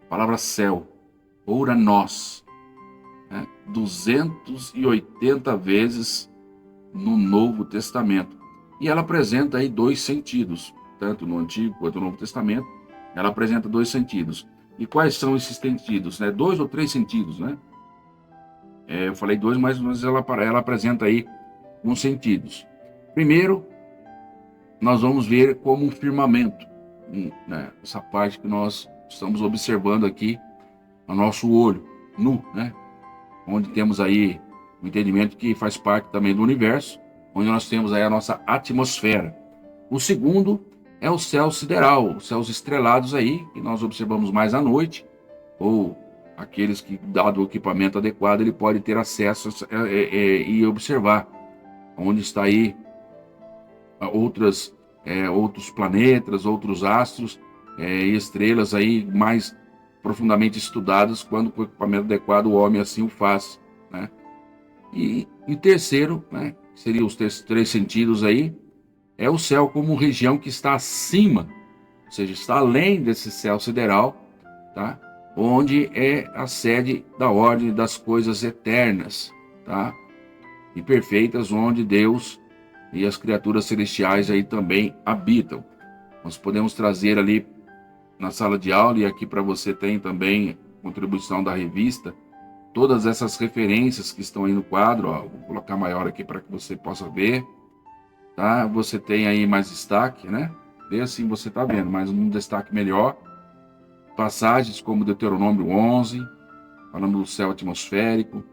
a palavra céu, ouranos, 280 vezes no Novo Testamento. E ela apresenta aí 2 sentidos, tanto no Antigo quanto no Novo Testamento, ela apresenta 2 sentidos. E quais são esses sentidos? 2 ou 3 sentidos, né? Eu falei 2, mas ela apresenta aí uns sentidos. Primeiro, nós vamos ver como um firmamento, né? Essa parte que nós estamos observando aqui no nosso olho nu, né? Onde temos aí o entendimento que faz parte também do universo, onde nós temos aí a nossa atmosfera. O segundo é o céu sideral, os céus estrelados aí, que nós observamos mais à noite, ou aqueles que, dado o equipamento adequado, ele pode ter acesso e observar onde está aí outros planetas, outros astros e estrelas aí mais profundamente estudadas, quando com o equipamento adequado o homem assim o faz, né? E terceiro, né, seria os 3 sentidos aí, é o céu como região que está acima, ou seja, está além desse céu sideral, tá? Onde é a sede da ordem das coisas eternas, tá? E perfeitas, onde Deus e as criaturas celestiais aí também habitam. Nós podemos trazer ali na sala de aula, e aqui para você tem também contribuição da revista, todas essas referências que estão aí no quadro, ó, vou colocar maior aqui para que você possa ver, tá? Você tem aí mais destaque, né? E assim você está vendo, mas um destaque melhor. Passagens como Deuteronômio 11, falando do céu atmosférico,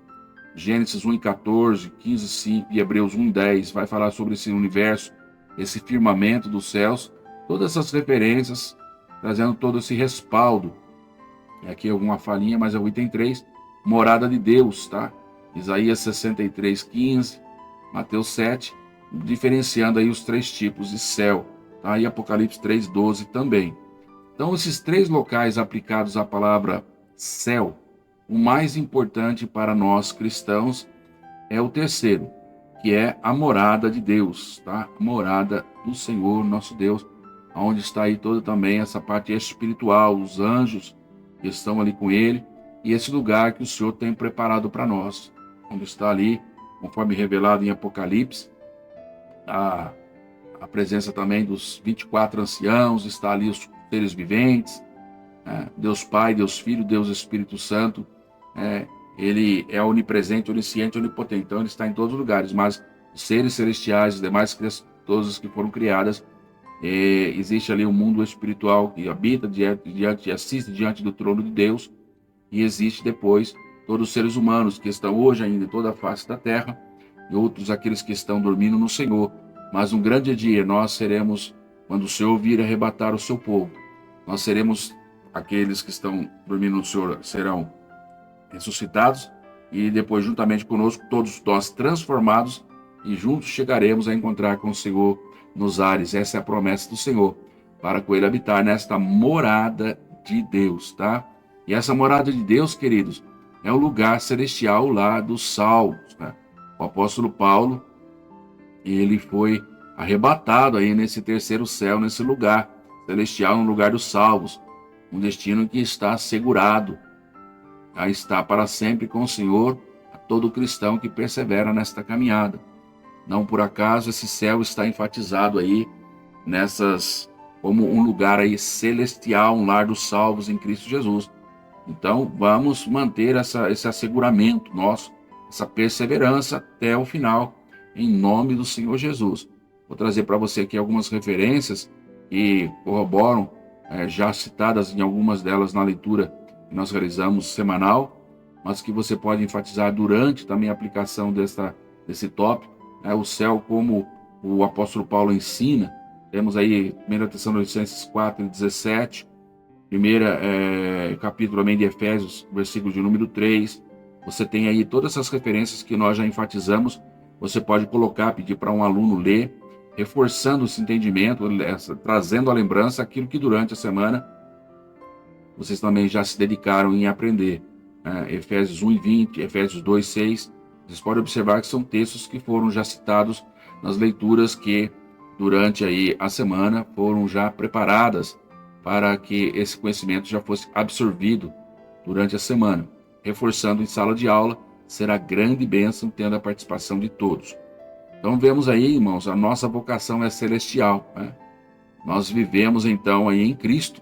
Gênesis 1:14, 15:5 e Hebreus 1:10, vai falar sobre esse universo, esse firmamento dos céus, todas essas referências, trazendo todo esse respaldo. Aqui alguma falinha, mas é o item 3, morada de Deus, tá? Isaías 63:15, Mateus 7, diferenciando aí os 3 tipos de céu, tá? E Apocalipse 3:12 também. Então, esses 3 locais aplicados à palavra céu, o mais importante para nós cristãos é o terceiro, que é a morada de Deus, tá? A morada do Senhor, nosso Deus, onde está aí toda também essa parte espiritual, os anjos que estão ali com ele, e esse lugar que o Senhor tem preparado para nós, onde está ali, conforme revelado em Apocalipse, a presença também dos 24 anciãos, está ali os seres viventes, Deus Pai, Deus Filho, Deus Espírito Santo. Ele é onipresente, onisciente, onipotente. Então ele está em todos os lugares. Mas os seres celestiais, as demais criaturas que foram criadas, existe ali um mundo espiritual que habita assiste diante do trono de Deus. E existe depois todos os seres humanos que estão hoje ainda em toda a face da terra, e outros aqueles que estão dormindo no Senhor. Mas um grande dia nós seremos, quando o Senhor vir arrebatar o seu povo, nós seremos aqueles que estão dormindo no Senhor, serão ressuscitados, e depois juntamente conosco, todos nós transformados, e juntos chegaremos a encontrar com o Senhor nos ares. Essa é a promessa do Senhor, para com ele habitar nesta morada de Deus, tá? E essa morada de Deus, queridos, é o lugar celestial lá dos salvos, né? O apóstolo Paulo, ele foi arrebatado aí nesse terceiro céu, nesse lugar celestial, no lugar dos salvos, um destino que está assegurado a estar para sempre com o Senhor a todo cristão que persevera nesta caminhada. Não por acaso esse céu está enfatizado aí como um lugar aí celestial, um lar dos salvos em Cristo Jesus. Então vamos manter esse asseguramento nosso, essa perseverança até o final, em nome do Senhor Jesus. Vou trazer para você aqui algumas referências que corroboram, já citadas em algumas delas na leitura que nós realizamos semanal, mas que você pode enfatizar durante também a aplicação desse tópico. O céu, como o apóstolo Paulo ensina, temos aí 1 Tessalonicenses 4:17, capítulo também de Efésios, versículo de número 3. Você tem aí todas essas referências que nós já enfatizamos. Você pode colocar, pedir para um aluno ler, reforçando esse entendimento, trazendo à lembrança aquilo que durante a semana vocês também já se dedicaram em aprender. Efésios 1:20, Efésios 2:6. Vocês podem observar que são textos que foram já citados nas leituras que durante aí a semana foram já preparadas para que esse conhecimento já fosse absorvido durante a semana. Reforçando em sala de aula, será grande bênção tendo a participação de todos. Então vemos aí, irmãos, a nossa vocação é celestial, né? Nós vivemos então aí em Cristo.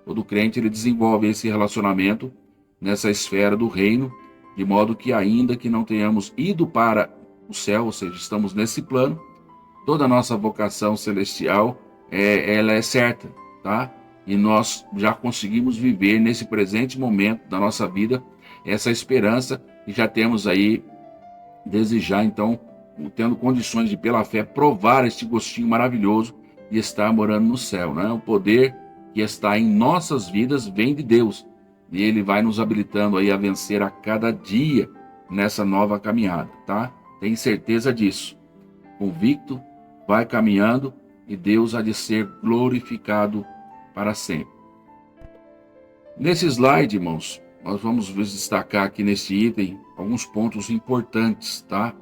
Todo crente ele desenvolve esse relacionamento nessa esfera do reino, de modo que ainda que não tenhamos ido para o céu, ou seja, estamos nesse plano, toda a nossa vocação celestial ela é certa, tá? E nós já conseguimos viver nesse presente momento da nossa vida essa esperança, e já temos aí, desejar então, tendo condições de pela fé provar este gostinho maravilhoso de estar morando no céu, né? O poder que está em nossas vidas vem de Deus, e ele vai nos habilitando aí a vencer a cada dia nessa nova caminhada, tá? Tem certeza disso. Convicto, vai caminhando, e Deus há de ser glorificado para sempre. Nesse slide, irmãos, nós vamos destacar aqui nesse item alguns pontos importantes, tá?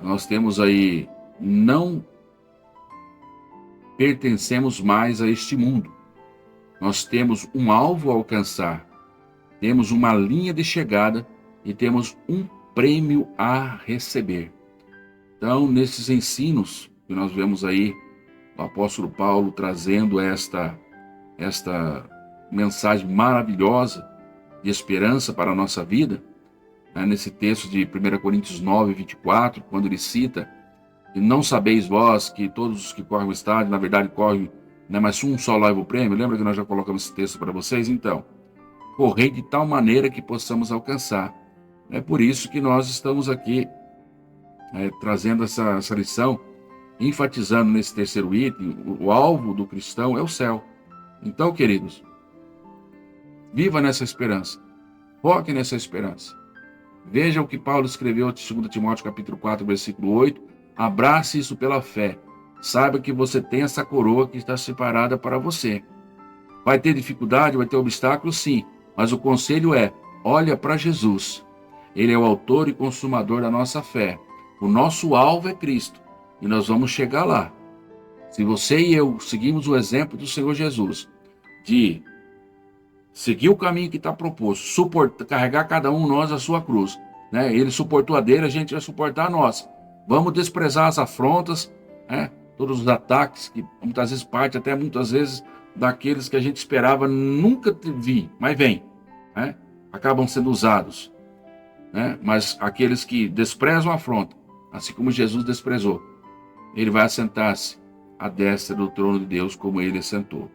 Nós temos aí, não pertencemos mais a este mundo. Nós temos um alvo a alcançar, temos uma linha de chegada e temos um prêmio a receber. Então, nesses ensinos que nós vemos aí, o apóstolo Paulo trazendo esta mensagem maravilhosa de esperança para a nossa vida, nesse texto de 1 Coríntios 9:24, quando ele cita: e não sabeis vós que todos os que correm o estádio, na verdade correm, mas um só leva o prêmio. Lembra que nós já colocamos esse texto para vocês? Então, correi de tal maneira que possamos alcançar. É por isso que nós estamos aqui trazendo essa lição, enfatizando nesse terceiro item, o alvo do cristão é o céu. Então, queridos, viva nessa esperança, foque nessa esperança. Veja o que Paulo escreveu em 2 Timóteo capítulo 4, versículo 8, abrace isso pela fé, saiba que você tem essa coroa que está separada para você. Vai ter dificuldade, vai ter obstáculos, sim, mas o conselho é, olha para Jesus, ele é o autor e consumador da nossa fé, o nosso alvo é Cristo, e nós vamos chegar lá. Se você e eu seguimos o exemplo do Senhor Jesus, de seguir o caminho que está proposto, carregar cada um de nós a sua cruz, né? Ele suportou a dele, a gente vai suportar a nossa. Vamos desprezar as afrontas, todos os ataques que muitas vezes parte até muitas vezes daqueles que a gente esperava nunca vir, mas vem, né? Acabam sendo usados, né? Mas aqueles que desprezam a afronta, assim como Jesus desprezou, ele vai assentar-se à destra do trono de Deus como ele assentou,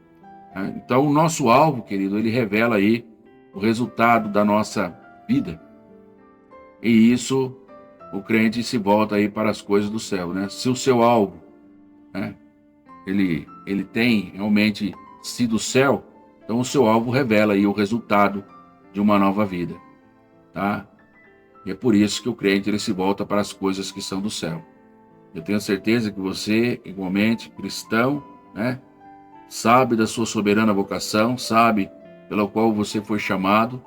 né? Então, o nosso alvo, querido, ele revela aí o resultado da nossa vida. E isso, o crente se volta aí para as coisas do céu, né? Se o seu alvo, né, ele tem realmente sido o céu, então o seu alvo revela aí o resultado de uma nova vida, tá? E é por isso que o crente ele se volta para as coisas que são do céu. Eu tenho certeza que você, igualmente, cristão, né, sabe da sua soberana vocação, sabe pela qual você foi chamado,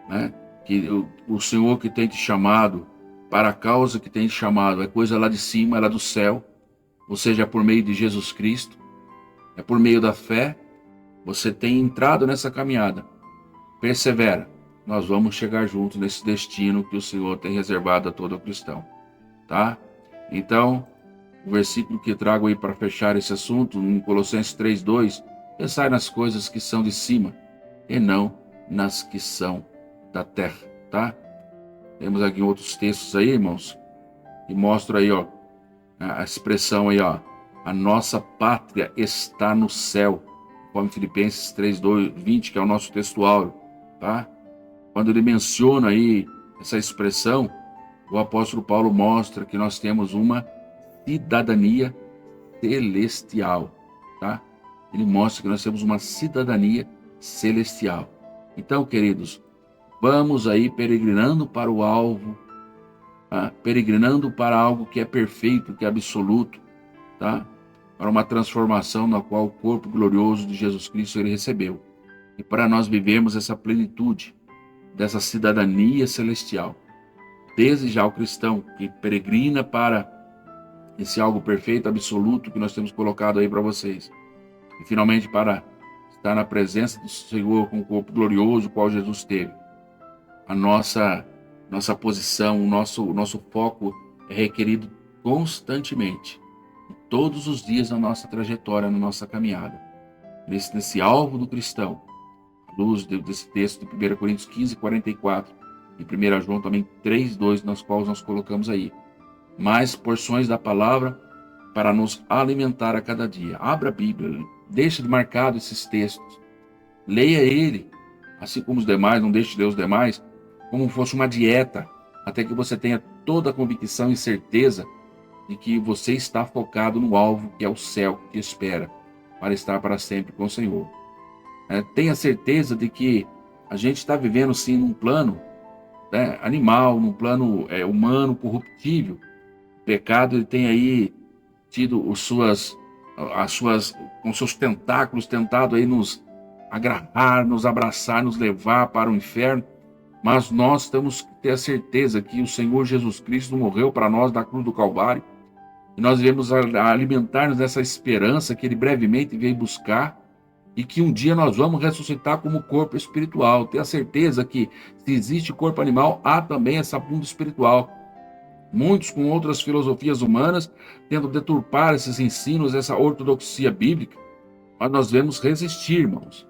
né? Que o Senhor que tem te chamado, para a causa que tem te chamado, é coisa lá de cima, é lá do céu, ou seja, é por meio de Jesus Cristo, é por meio da fé, você tem entrado nessa caminhada. Persevera, nós vamos chegar juntos nesse destino que o Senhor tem reservado a todo cristão, tá? Então, o versículo que trago aí para fechar esse assunto, em Colossenses 3:2, pensai nas coisas que são de cima, e não nas que são da terra, tá? Temos aqui outros textos aí, irmãos, que mostram aí, ó, a expressão aí, ó, a nossa pátria está no céu, conforme Filipenses 3:20, que é o nosso texto áureo, tá? Quando ele menciona aí essa expressão, o apóstolo Paulo mostra que nós temos uma cidadania celestial, tá? Ele mostra que nós temos uma cidadania celestial. Então, queridos, vamos aí peregrinando para o alvo, tá? Peregrinando para algo que é perfeito, que é absoluto, tá? Para uma transformação na qual o corpo glorioso de Jesus Cristo ele recebeu. E para nós vivermos essa plenitude dessa cidadania celestial. Desde já o cristão que peregrina para esse algo perfeito, absoluto que nós temos colocado aí para vocês. E finalmente para estar na presença do Senhor com o corpo glorioso qual Jesus teve. A nossa posição, o nosso foco é requerido constantemente, todos os dias na nossa trajetória, na nossa caminhada. Nesse alvo do cristão, à luz desse texto de 1 Coríntios 15:44 e 1 João também 3:2, nas quais nós colocamos aí. Mais porções da palavra para nos alimentar a cada dia. Abra a Bíblia, deixe marcado esses textos. Leia ele, assim como os demais, não deixe de ler os demais, como fosse uma dieta, até que você tenha toda a convicção e certeza de que você está focado no alvo, que é o céu que te espera, para estar para sempre com o Senhor. Tenha certeza de que a gente está vivendo sim num plano, né, animal, num plano humano, corruptível. O pecado ele tem aí tido com seus tentáculos tentado aí nos agarrar, nos abraçar, nos levar para o inferno. Mas nós temos que ter a certeza que o Senhor Jesus Cristo morreu para nós na cruz do Calvário. E nós devemos alimentar-nos dessa esperança que Ele brevemente veio buscar e que um dia nós vamos ressuscitar como corpo espiritual. Ter a certeza que se existe corpo animal, há também essa mundo espiritual. Muitos com outras filosofias humanas tentam deturpar esses ensinos, essa ortodoxia bíblica, mas nós devemos resistir, irmãos.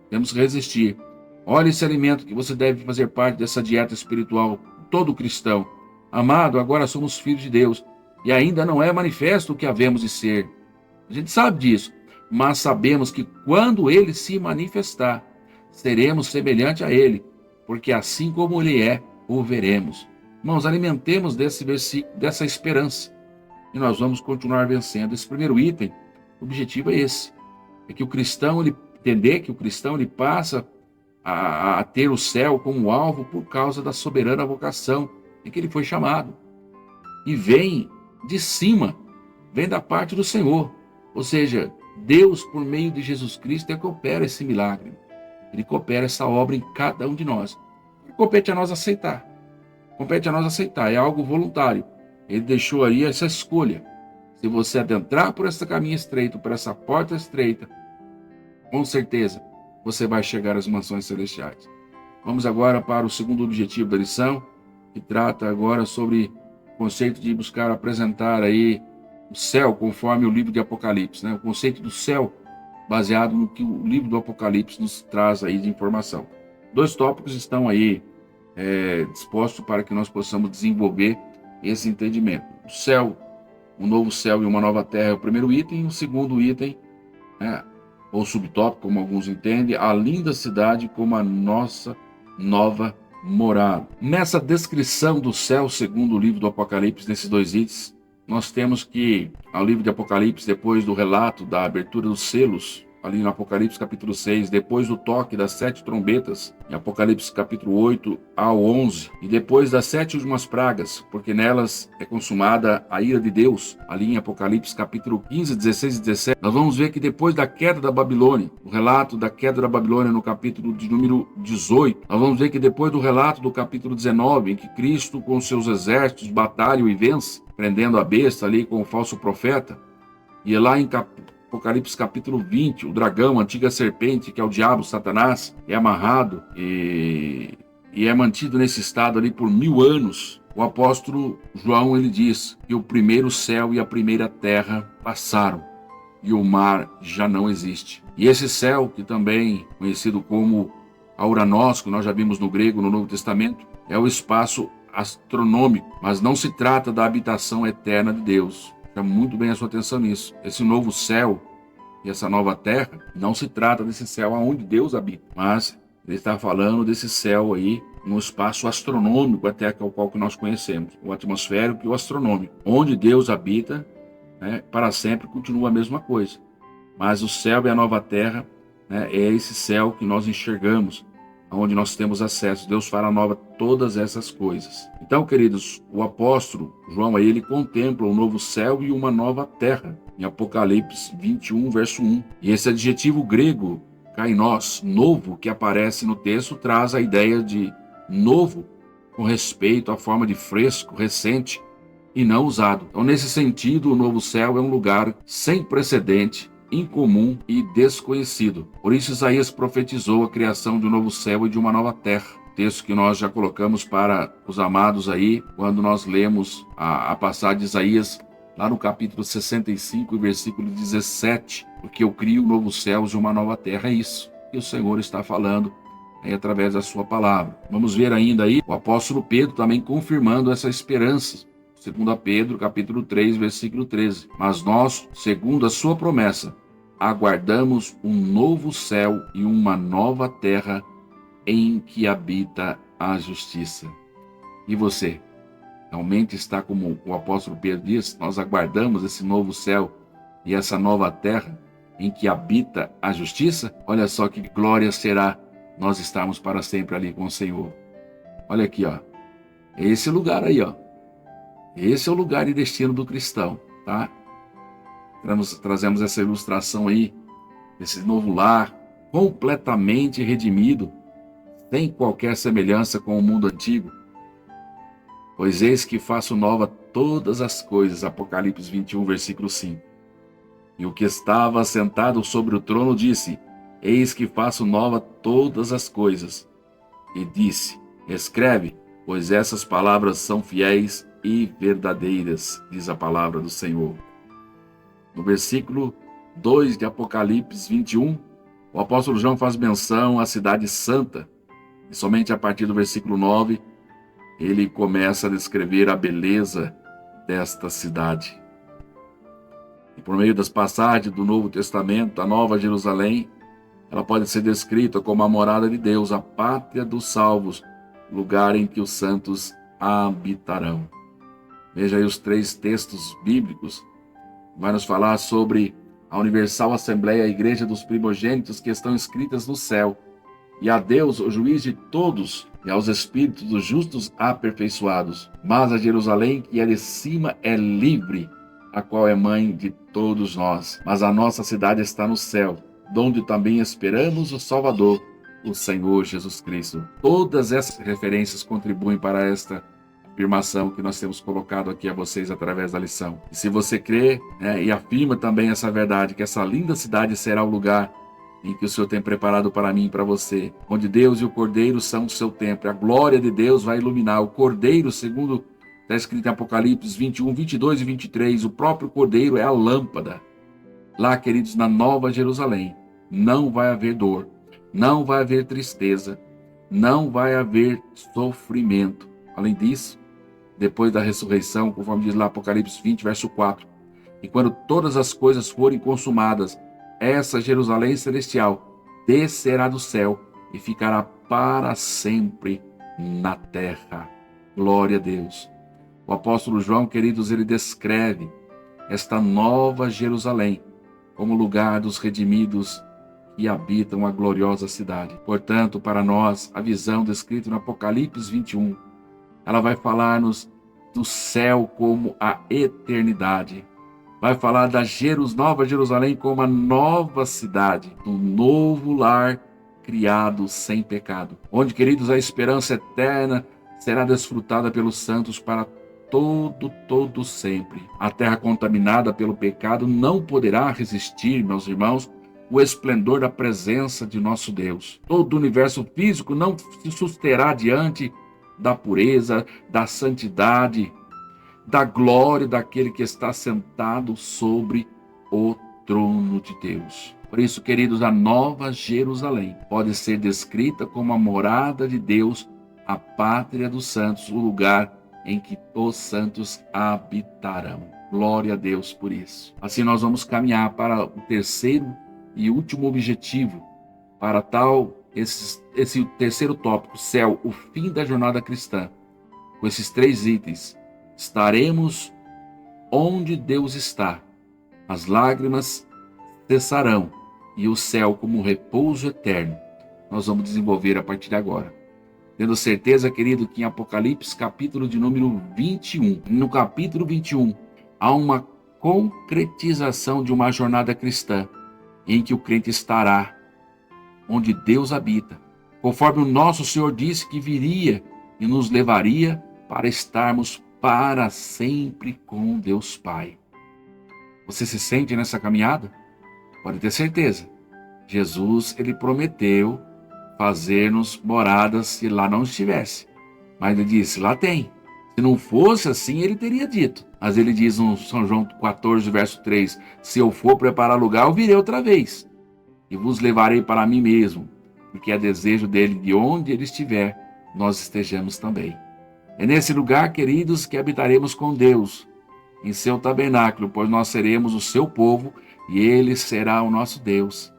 Temos que resistir. Olha esse alimento que você deve fazer parte dessa dieta espiritual, todo cristão. Amado, agora somos filhos de Deus e ainda não é manifesto o que havemos de ser. A gente sabe disso, mas sabemos que quando Ele se manifestar, seremos semelhante a Ele, porque assim como Ele é, o veremos. Irmãos, alimentemos desse versículo, dessa esperança, e nós vamos continuar vencendo. Esse primeiro item, o objetivo é esse, é que o cristão, ele entender que o cristão ele passa a ter o céu como alvo por causa da soberana vocação em que ele foi chamado. E vem de cima, vem da parte do Senhor. Ou seja, Deus, por meio de Jesus Cristo, é que opera esse milagre. Ele coopera essa obra em cada um de nós. Compete a nós aceitar. Compete a nós aceitar. É algo voluntário. Ele deixou aí essa escolha. Se você adentrar por esse caminho estreito, por essa porta estreita, com certeza você vai chegar às mansões celestiais. Vamos agora para o segundo objetivo da lição, que trata agora sobre o conceito de apresentar aí o céu, conforme o livro de Apocalipse, né? O conceito do céu baseado no que o livro do Apocalipse nos traz aí de informação. 2 tópicos estão aí dispostos para que nós possamos desenvolver esse entendimento. O céu, um novo céu e uma nova terra é o primeiro item, e o segundo item, ou subtópico, como alguns entendem, a linda cidade como a nossa nova morada. Nessa descrição do céu, segundo o livro do Apocalipse, nesses 2 itens, nós temos que, ao livro de Apocalipse, depois do relato da abertura dos selos, ali no Apocalipse capítulo 6, depois do toque das 7 trombetas, em Apocalipse capítulo 8 ao 11, e depois das 7 últimas pragas, porque nelas é consumada a ira de Deus, ali em Apocalipse capítulo 15, 16 e 17, nós vamos ver que depois da queda da Babilônia, o relato da queda da Babilônia no capítulo de número 18, nós vamos ver que depois do relato do capítulo 19, em que Cristo com seus exércitos batalha e vence, prendendo a besta ali com o falso profeta, e lá em Apocalipse capítulo 20, o dragão, a antiga serpente, que é o diabo, Satanás, é amarrado e é mantido nesse estado ali por 1000 anos. O apóstolo João, ele diz que o primeiro céu e a primeira terra passaram e o mar já não existe. E esse céu, que também conhecido como Auranos, que nós já vimos no grego, no Novo Testamento, é o espaço astronômico, mas não se trata da habitação eterna de Deus. Chama muito bem a sua atenção nisso. Esse novo céu e essa nova terra, não se trata desse céu aonde Deus habita, mas ele está falando desse céu aí no espaço astronômico até o qual que nós conhecemos, o atmosférico e o astronômico. Onde Deus habita, para sempre continua a mesma coisa. Mas o céu e a nova terra, é esse céu que nós enxergamos, onde nós temos acesso. Deus fará nova todas essas coisas. Então, queridos, o apóstolo João aí, ele contempla um novo céu e uma nova terra, em Apocalipse 21, verso 1. E esse adjetivo grego, kainos, novo, que aparece no texto, traz a ideia de novo, com respeito à forma de fresco, recente e não usado. Então, nesse sentido, o novo céu é um lugar sem precedente, incomum e desconhecido. Por isso Isaías profetizou a criação de um novo céu e de uma nova terra. Texto que nós já colocamos para os amados aí, quando nós lemos a passagem de Isaías, lá no capítulo 65, versículo 17, porque eu crio novos céus e uma nova terra. É isso que o Senhor está falando aí através da sua palavra. Vamos ver ainda aí o apóstolo Pedro também confirmando essa esperança. 2 Pedro, capítulo 3, versículo 13. Mas nós, segundo a sua promessa, aguardamos um novo céu e uma nova terra em que habita a justiça. E você, realmente está como o apóstolo Pedro diz? Nós aguardamos esse novo céu e essa nova terra em que habita a justiça? Olha só que glória será nós estarmos para sempre ali com o Senhor. Olha aqui, ó. É esse lugar aí, ó. Esse é o lugar e destino do cristão, tá? Trazemos essa ilustração aí, desse novo lar, completamente redimido, sem qualquer semelhança com o mundo antigo. Pois eis que faço nova todas as coisas, Apocalipse 21, versículo 5. E o que estava sentado sobre o trono disse, eis que faço nova todas as coisas. E disse, escreve, pois essas palavras são fiéis e verdadeiras, diz a palavra do Senhor. No versículo 2 de Apocalipse 21, o apóstolo João faz menção à cidade santa, e somente a partir do versículo 9, ele começa a descrever a beleza desta cidade. E por meio das passagens do Novo Testamento, a Nova Jerusalém, ela pode ser descrita como a morada de Deus, a pátria dos salvos, lugar em que os santos habitarão. Veja aí os 3 textos bíblicos. Vai nos falar sobre a Universal Assembleia, a Igreja dos Primogênitos, que estão escritas no céu. E a Deus, o juiz de todos, e aos espíritos dos justos aperfeiçoados. Mas a Jerusalém, que é de cima, é livre, a qual é mãe de todos nós. Mas a nossa cidade está no céu, donde também esperamos o Salvador, o Senhor Jesus Cristo. Todas essas referências contribuem para esta afirmação que nós temos colocado aqui a vocês através da lição. E se você crê, e afirma também essa verdade, que essa linda cidade será o lugar em que o Senhor tem preparado para mim e para você, onde Deus e o Cordeiro são o seu templo, a glória de Deus vai iluminar. O Cordeiro, segundo está escrito em Apocalipse 21, 22 e 23, o próprio Cordeiro é a lâmpada. Lá, queridos, na Nova Jerusalém, não vai haver dor, não vai haver tristeza, não vai haver sofrimento. Além disso, depois da ressurreição, conforme diz lá Apocalipse 20, verso 4, e quando todas as coisas forem consumadas, essa Jerusalém celestial descerá do céu e ficará para sempre na terra. Glória a Deus. O apóstolo João, queridos, ele descreve esta nova Jerusalém como lugar dos redimidos que habitam a gloriosa cidade. Portanto, para nós, a visão descrita no Apocalipse 21, ela vai falar-nos do céu como a eternidade. Vai falar da Nova Jerusalém como a nova cidade, do novo lar criado sem pecado. Onde, queridos, a esperança eterna será desfrutada pelos santos para todo sempre. A terra contaminada pelo pecado não poderá resistir, meus irmãos, o esplendor da presença de nosso Deus. Todo o universo físico não se susterá diante da pureza, da santidade, da glória daquele que está sentado sobre o trono de Deus. Por isso, queridos, a nova Jerusalém pode ser descrita como a morada de Deus, a pátria dos santos, o lugar em que os santos habitarão. Glória a Deus por isso. Assim nós vamos caminhar para o terceiro e último objetivo, para esse terceiro tópico, céu, o fim da jornada cristã. Com esses 3 itens, estaremos onde Deus está, as lágrimas cessarão e o céu como um repouso eterno. Nós vamos desenvolver a partir de agora. Tendo certeza, querido, que em Apocalipse, capítulo de número 21, no capítulo 21, há uma concretização de uma jornada cristã, em que o crente estará onde Deus habita, conforme o nosso Senhor disse que viria e nos levaria para estarmos para sempre com Deus Pai. Você se sente nessa caminhada? Pode ter certeza. Jesus, ele prometeu fazer-nos moradas se lá não estivesse. Mas ele disse, lá tem. Se não fosse assim, ele teria dito. Mas ele diz no São João 14, verso 3, se eu for preparar lugar, eu virei outra vez. E vos levarei para mim mesmo, porque é desejo dele de onde ele estiver, nós estejamos também. É nesse lugar, queridos, que habitaremos com Deus, em seu tabernáculo, pois nós seremos o seu povo e ele será o nosso Deus.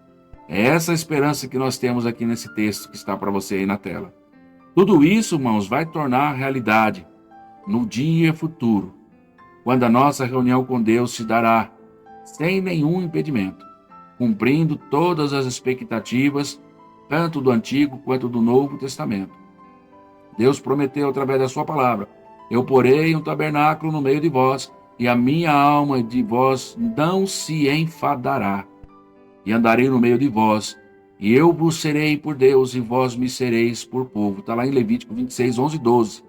É essa a esperança que nós temos aqui nesse texto que está para você aí na tela. Tudo isso, irmãos, vai tornar realidade no dia futuro, quando a nossa reunião com Deus se dará sem nenhum impedimento, cumprindo todas as expectativas, tanto do Antigo quanto do Novo Testamento. Deus prometeu através da sua palavra, eu porei um tabernáculo no meio de vós, e a minha alma de vós não se enfadará. E andarei no meio de vós, e eu vos serei por Deus, e vós me sereis por povo. Está lá em Levítico 26, 11 e 12.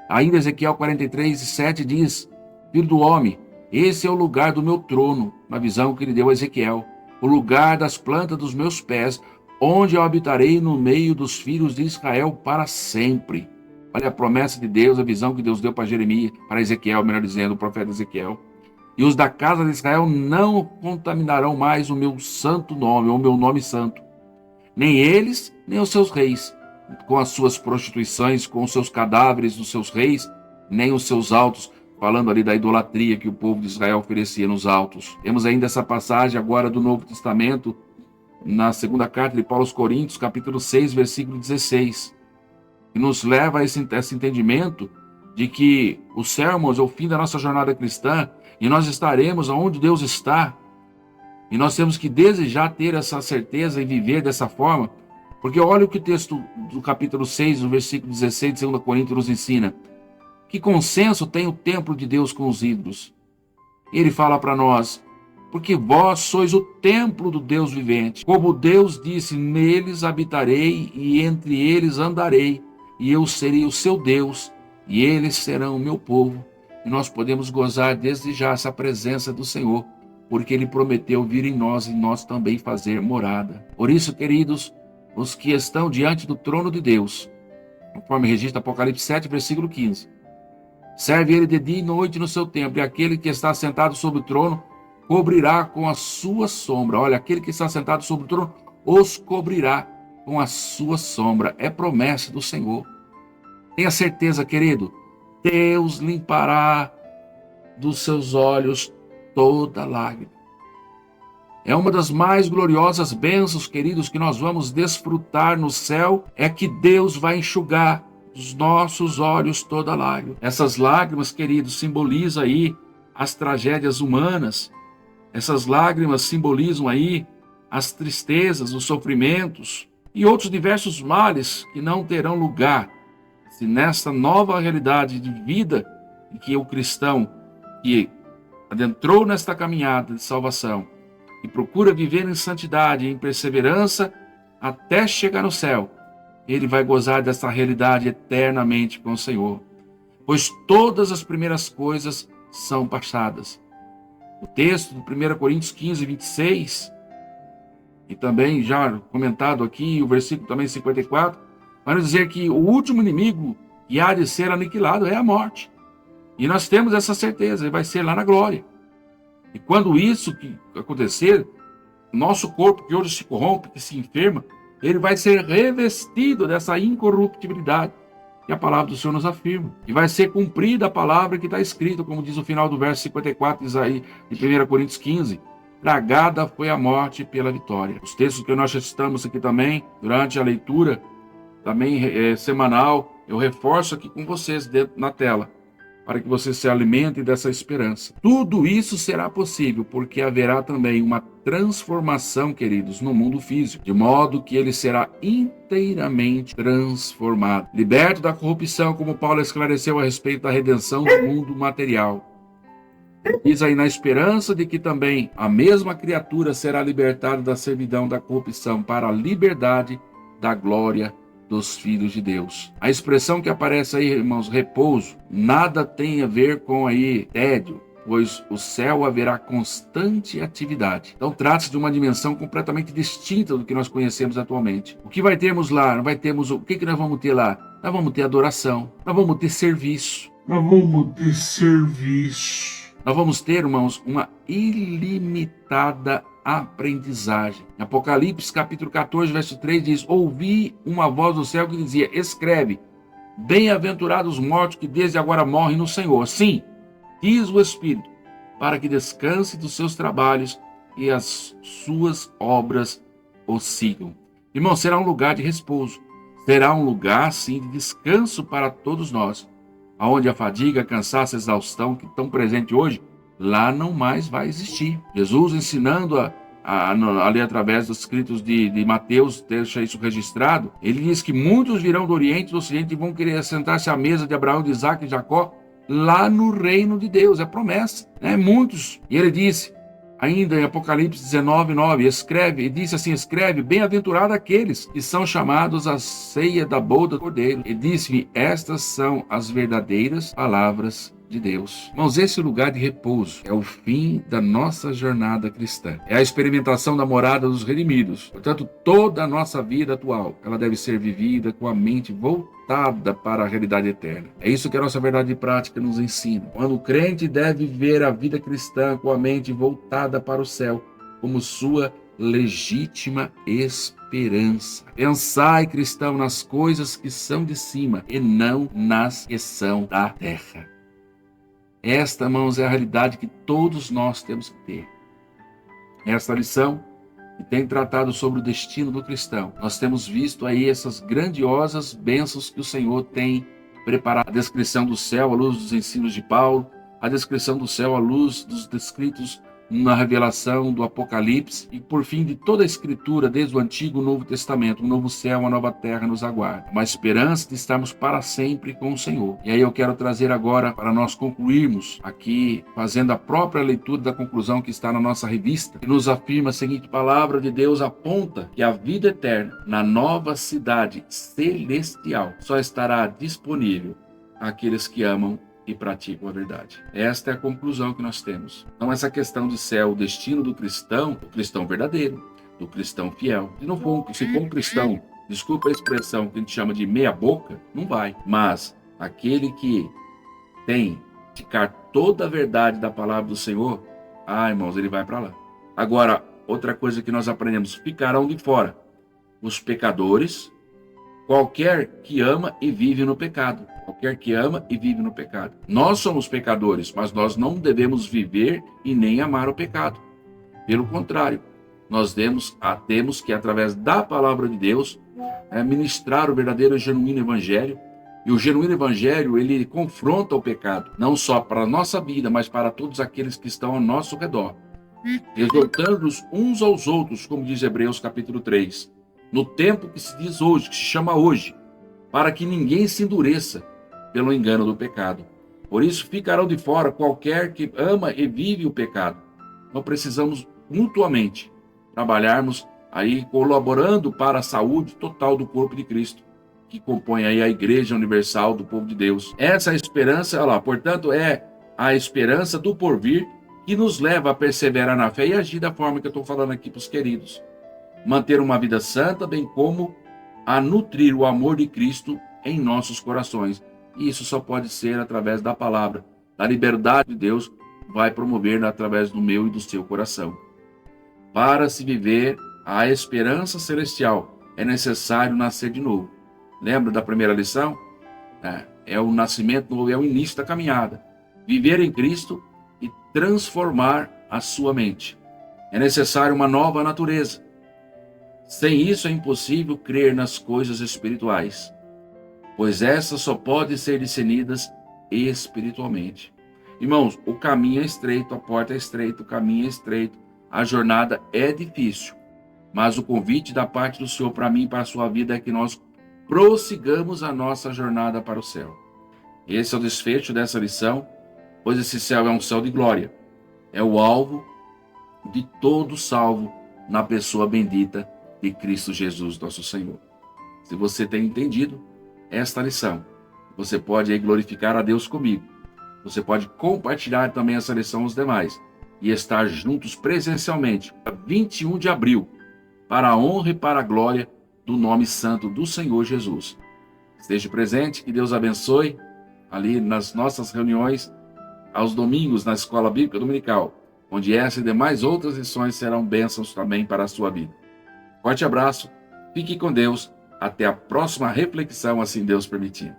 Ainda Ezequiel 43, 7 diz, filho do homem, esse é o lugar do meu trono, na visão que ele deu a Ezequiel, o lugar das plantas dos meus pés, onde eu habitarei no meio dos filhos de Israel para sempre. Olha a promessa de Deus, a visão que Deus deu para Jeremias, para Ezequiel, melhor dizendo, o profeta Ezequiel. E os da casa de Israel não contaminarão mais o meu santo nome, ou o meu nome santo. Nem eles, nem os seus reis, com as suas prostituições, com os seus cadáveres dos seus reis, nem os seus altos, falando ali da idolatria que o povo de Israel oferecia nos altos. Temos ainda essa passagem agora do Novo Testamento, na segunda carta de Paulo aos Coríntios, capítulo 6, versículo 16, que nos leva a esse entendimento de que o céu, irmãos, é o fim da nossa jornada cristã, e nós estaremos onde Deus está. E nós temos que desejar ter essa certeza e viver dessa forma, porque olha o que o texto do capítulo 6, o versículo 16 de 2 Coríntios nos ensina. Que consenso tem o templo de Deus com os ídolos? Ele fala para nós, porque vós sois o templo do Deus vivente. Como Deus disse, neles habitarei e entre eles andarei, e eu serei o seu Deus, e eles serão o meu povo. E nós podemos gozar desde já essa presença do Senhor, porque Ele prometeu vir em nós e nós também fazer morada. Por isso, queridos, os que estão diante do trono de Deus, conforme registra Apocalipse 7, versículo 15, serve Ele de dia e noite no seu templo, e aquele que está sentado sobre o trono cobrirá com a sua sombra. Olha, aquele que está sentado sobre o trono os cobrirá com a sua sombra. É promessa do Senhor. Tenha certeza, querido, Deus limpará dos seus olhos toda lágrima. É uma das mais gloriosas bênçãos, queridos, que nós vamos desfrutar no céu, é que Deus vai enxugar dos nossos olhos toda lágrima. Essas lágrimas, queridos, simbolizam aí as tragédias humanas. Essas lágrimas simbolizam aí as tristezas, os sofrimentos e outros diversos males que não terão lugar se nesta nova realidade de vida em que o cristão que adentrou nesta caminhada de salvação e procura viver em santidade e em perseverança até chegar no céu, ele vai gozar dessa realidade eternamente com o Senhor. Pois todas as primeiras coisas são passadas. O texto do 1 Coríntios 15, 26, e também já comentado aqui, o versículo também 54, vai nos dizer que o último inimigo que há de ser aniquilado é a morte. E nós temos essa certeza, ele vai ser lá na glória. E quando isso acontecer, nosso corpo que hoje se corrompe, que se enferma, ele vai ser revestido dessa incorruptibilidade que a palavra do Senhor nos afirma. E vai ser cumprida a palavra que está escrita, como diz o final do verso 54 de 1 Coríntios 15. Tragada foi a morte pela vitória. Os textos que nós estamos aqui também, durante a leitura, também semanal, eu reforço aqui com vocês na tela, para que vocês se alimentem dessa esperança. Tudo isso será possível porque haverá também uma transformação, queridos, no mundo físico, de modo que ele será inteiramente transformado. Liberto da corrupção, como Paulo esclareceu a respeito da redenção do mundo material. Diz aí na esperança de que também a mesma criatura será libertada da servidão da corrupção para a liberdade da glória dos filhos de Deus. A expressão que aparece aí, irmãos, repouso, nada tem a ver com aí tédio, pois o céu haverá constante atividade. Então trata-se de uma dimensão completamente distinta do que nós conhecemos atualmente. O que vai termos lá? Não vai termos o que nós vamos ter lá? Nós vamos ter adoração, nós vamos ter serviço. Nós vamos ter, irmãos, uma ilimitada aprendizagem. Em Apocalipse, capítulo 14, verso 3, diz: ouvi uma voz do céu que dizia: escreve, bem-aventurados os mortos que desde agora morrem no Senhor. Sim, diz o Espírito, para que descanse dos seus trabalhos e as suas obras o sigam. Irmão, será um lugar de repouso. Será um lugar, sim, de descanso para todos nós. Aonde a fadiga, cansaço, a exaustão que estão presentes hoje, lá não mais vai existir. Jesus ensinando ali através dos escritos de Mateus, deixa isso registrado, ele diz que muitos virão do Oriente e do Ocidente e vão querer sentar-se à mesa de Abraão, de Isaac e Jacó, lá no reino de Deus. É promessa, né? Muitos. E ele disse, ainda em Apocalipse 19, 9, escreve, e disse assim, escreve, bem-aventurado aqueles que são chamados à ceia da boda do Cordeiro. E disse-me, estas são as verdadeiras palavras de Deus. Irmãos, esse lugar de repouso é o fim da nossa jornada cristã. É a experimentação da morada dos redimidos. Portanto, toda a nossa vida atual, ela deve ser vivida com a mente voltada para a realidade eterna. É isso que a nossa verdade prática nos ensina. Quando o crente deve viver a vida cristã com a mente voltada para o céu, como sua legítima esperança. Pensai, cristão, nas coisas que são de cima e não nas que são da terra. Esta, irmãos, é a realidade que todos nós temos que ter. Esta lição que tem tratado sobre o destino do cristão. Nós temos visto aí essas grandiosas bênçãos que o Senhor tem preparado. A descrição do céu à luz dos ensinos de Paulo, a descrição do céu à luz dos descritos na revelação do Apocalipse e, por fim, de toda a Escritura, desde o Antigo e o Novo Testamento. Um novo céu, uma nova terra nos aguarda. Uma esperança de estarmos para sempre com o Senhor. E aí eu quero trazer agora, para nós concluirmos aqui, fazendo a própria leitura da conclusão que está na nossa revista, que nos afirma a seguinte palavra de Deus, aponta que a vida eterna na nova cidade celestial só estará disponível àqueles que amam e praticam a verdade. Esta é a conclusão que nós temos. Então, essa questão de céu, o destino do cristão verdadeiro, do cristão fiel. Se for um cristão, desculpa a expressão que a gente chama de meia boca, não vai. Mas aquele que tem de praticar toda a verdade da palavra do Senhor, irmãos, ele vai para lá. Agora, outra coisa que nós aprendemos, ficarão de fora os pecadores, qualquer que ama e vive no pecado. Qualquer que ama e vive no pecado. Nós somos pecadores, mas nós não devemos viver e nem amar o pecado. Pelo contrário, nós temos que, através da palavra de Deus, ministrar o verdadeiro e genuíno evangelho. E o genuíno evangelho, ele confronta o pecado, não só para a nossa vida, mas para todos aqueles que estão ao nosso redor. Exortando-os uns aos outros, como diz Hebreus capítulo 3, no tempo que se diz hoje, que se chama hoje, para que ninguém se endureça pelo engano do pecado. Por isso ficarão de fora qualquer que ama e vive o pecado. Então precisamos mutuamente trabalharmos aí colaborando para a saúde total do corpo de Cristo, que compõe aí a Igreja Universal do povo de Deus. Essa esperança, olha lá, portanto, é a esperança do porvir que nos leva a perseverar na fé e agir da forma que eu estou falando aqui para os queridos. Manter uma vida santa, bem como a nutrir o amor de Cristo em nossos corações. E isso só pode ser através da palavra, da liberdade de Deus, vai promover através do meu e do seu coração. Para se viver a esperança celestial, é necessário nascer de novo. Lembra da primeira lição? É o nascimento novo, é o início da caminhada. Viver em Cristo e transformar a sua mente. É necessário uma nova natureza. Sem isso é impossível crer nas coisas espirituais, pois essas só podem ser discernidas espiritualmente. Irmãos, o caminho é estreito, a porta é estreita, o caminho é estreito, a jornada é difícil, mas o convite da parte do Senhor para mim e para a sua vida é que nós prossigamos a nossa jornada para o céu. Esse é o desfecho dessa lição, pois esse céu é um céu de glória. É o alvo de todo salvo na pessoa bendita de Cristo Jesus, nosso Senhor. Se você tem entendido esta lição, você pode aí glorificar a Deus comigo. Você pode compartilhar também essa lição aos demais e estar juntos presencialmente, 21 de abril, para a honra e para a glória do nome santo do Senhor Jesus. Esteja presente, que Deus abençoe ali nas nossas reuniões aos domingos na Escola Bíblica Dominical, onde essa e demais outras lições serão bênçãos também para a sua vida. Forte abraço, fique com Deus, até a próxima reflexão, assim Deus permitindo.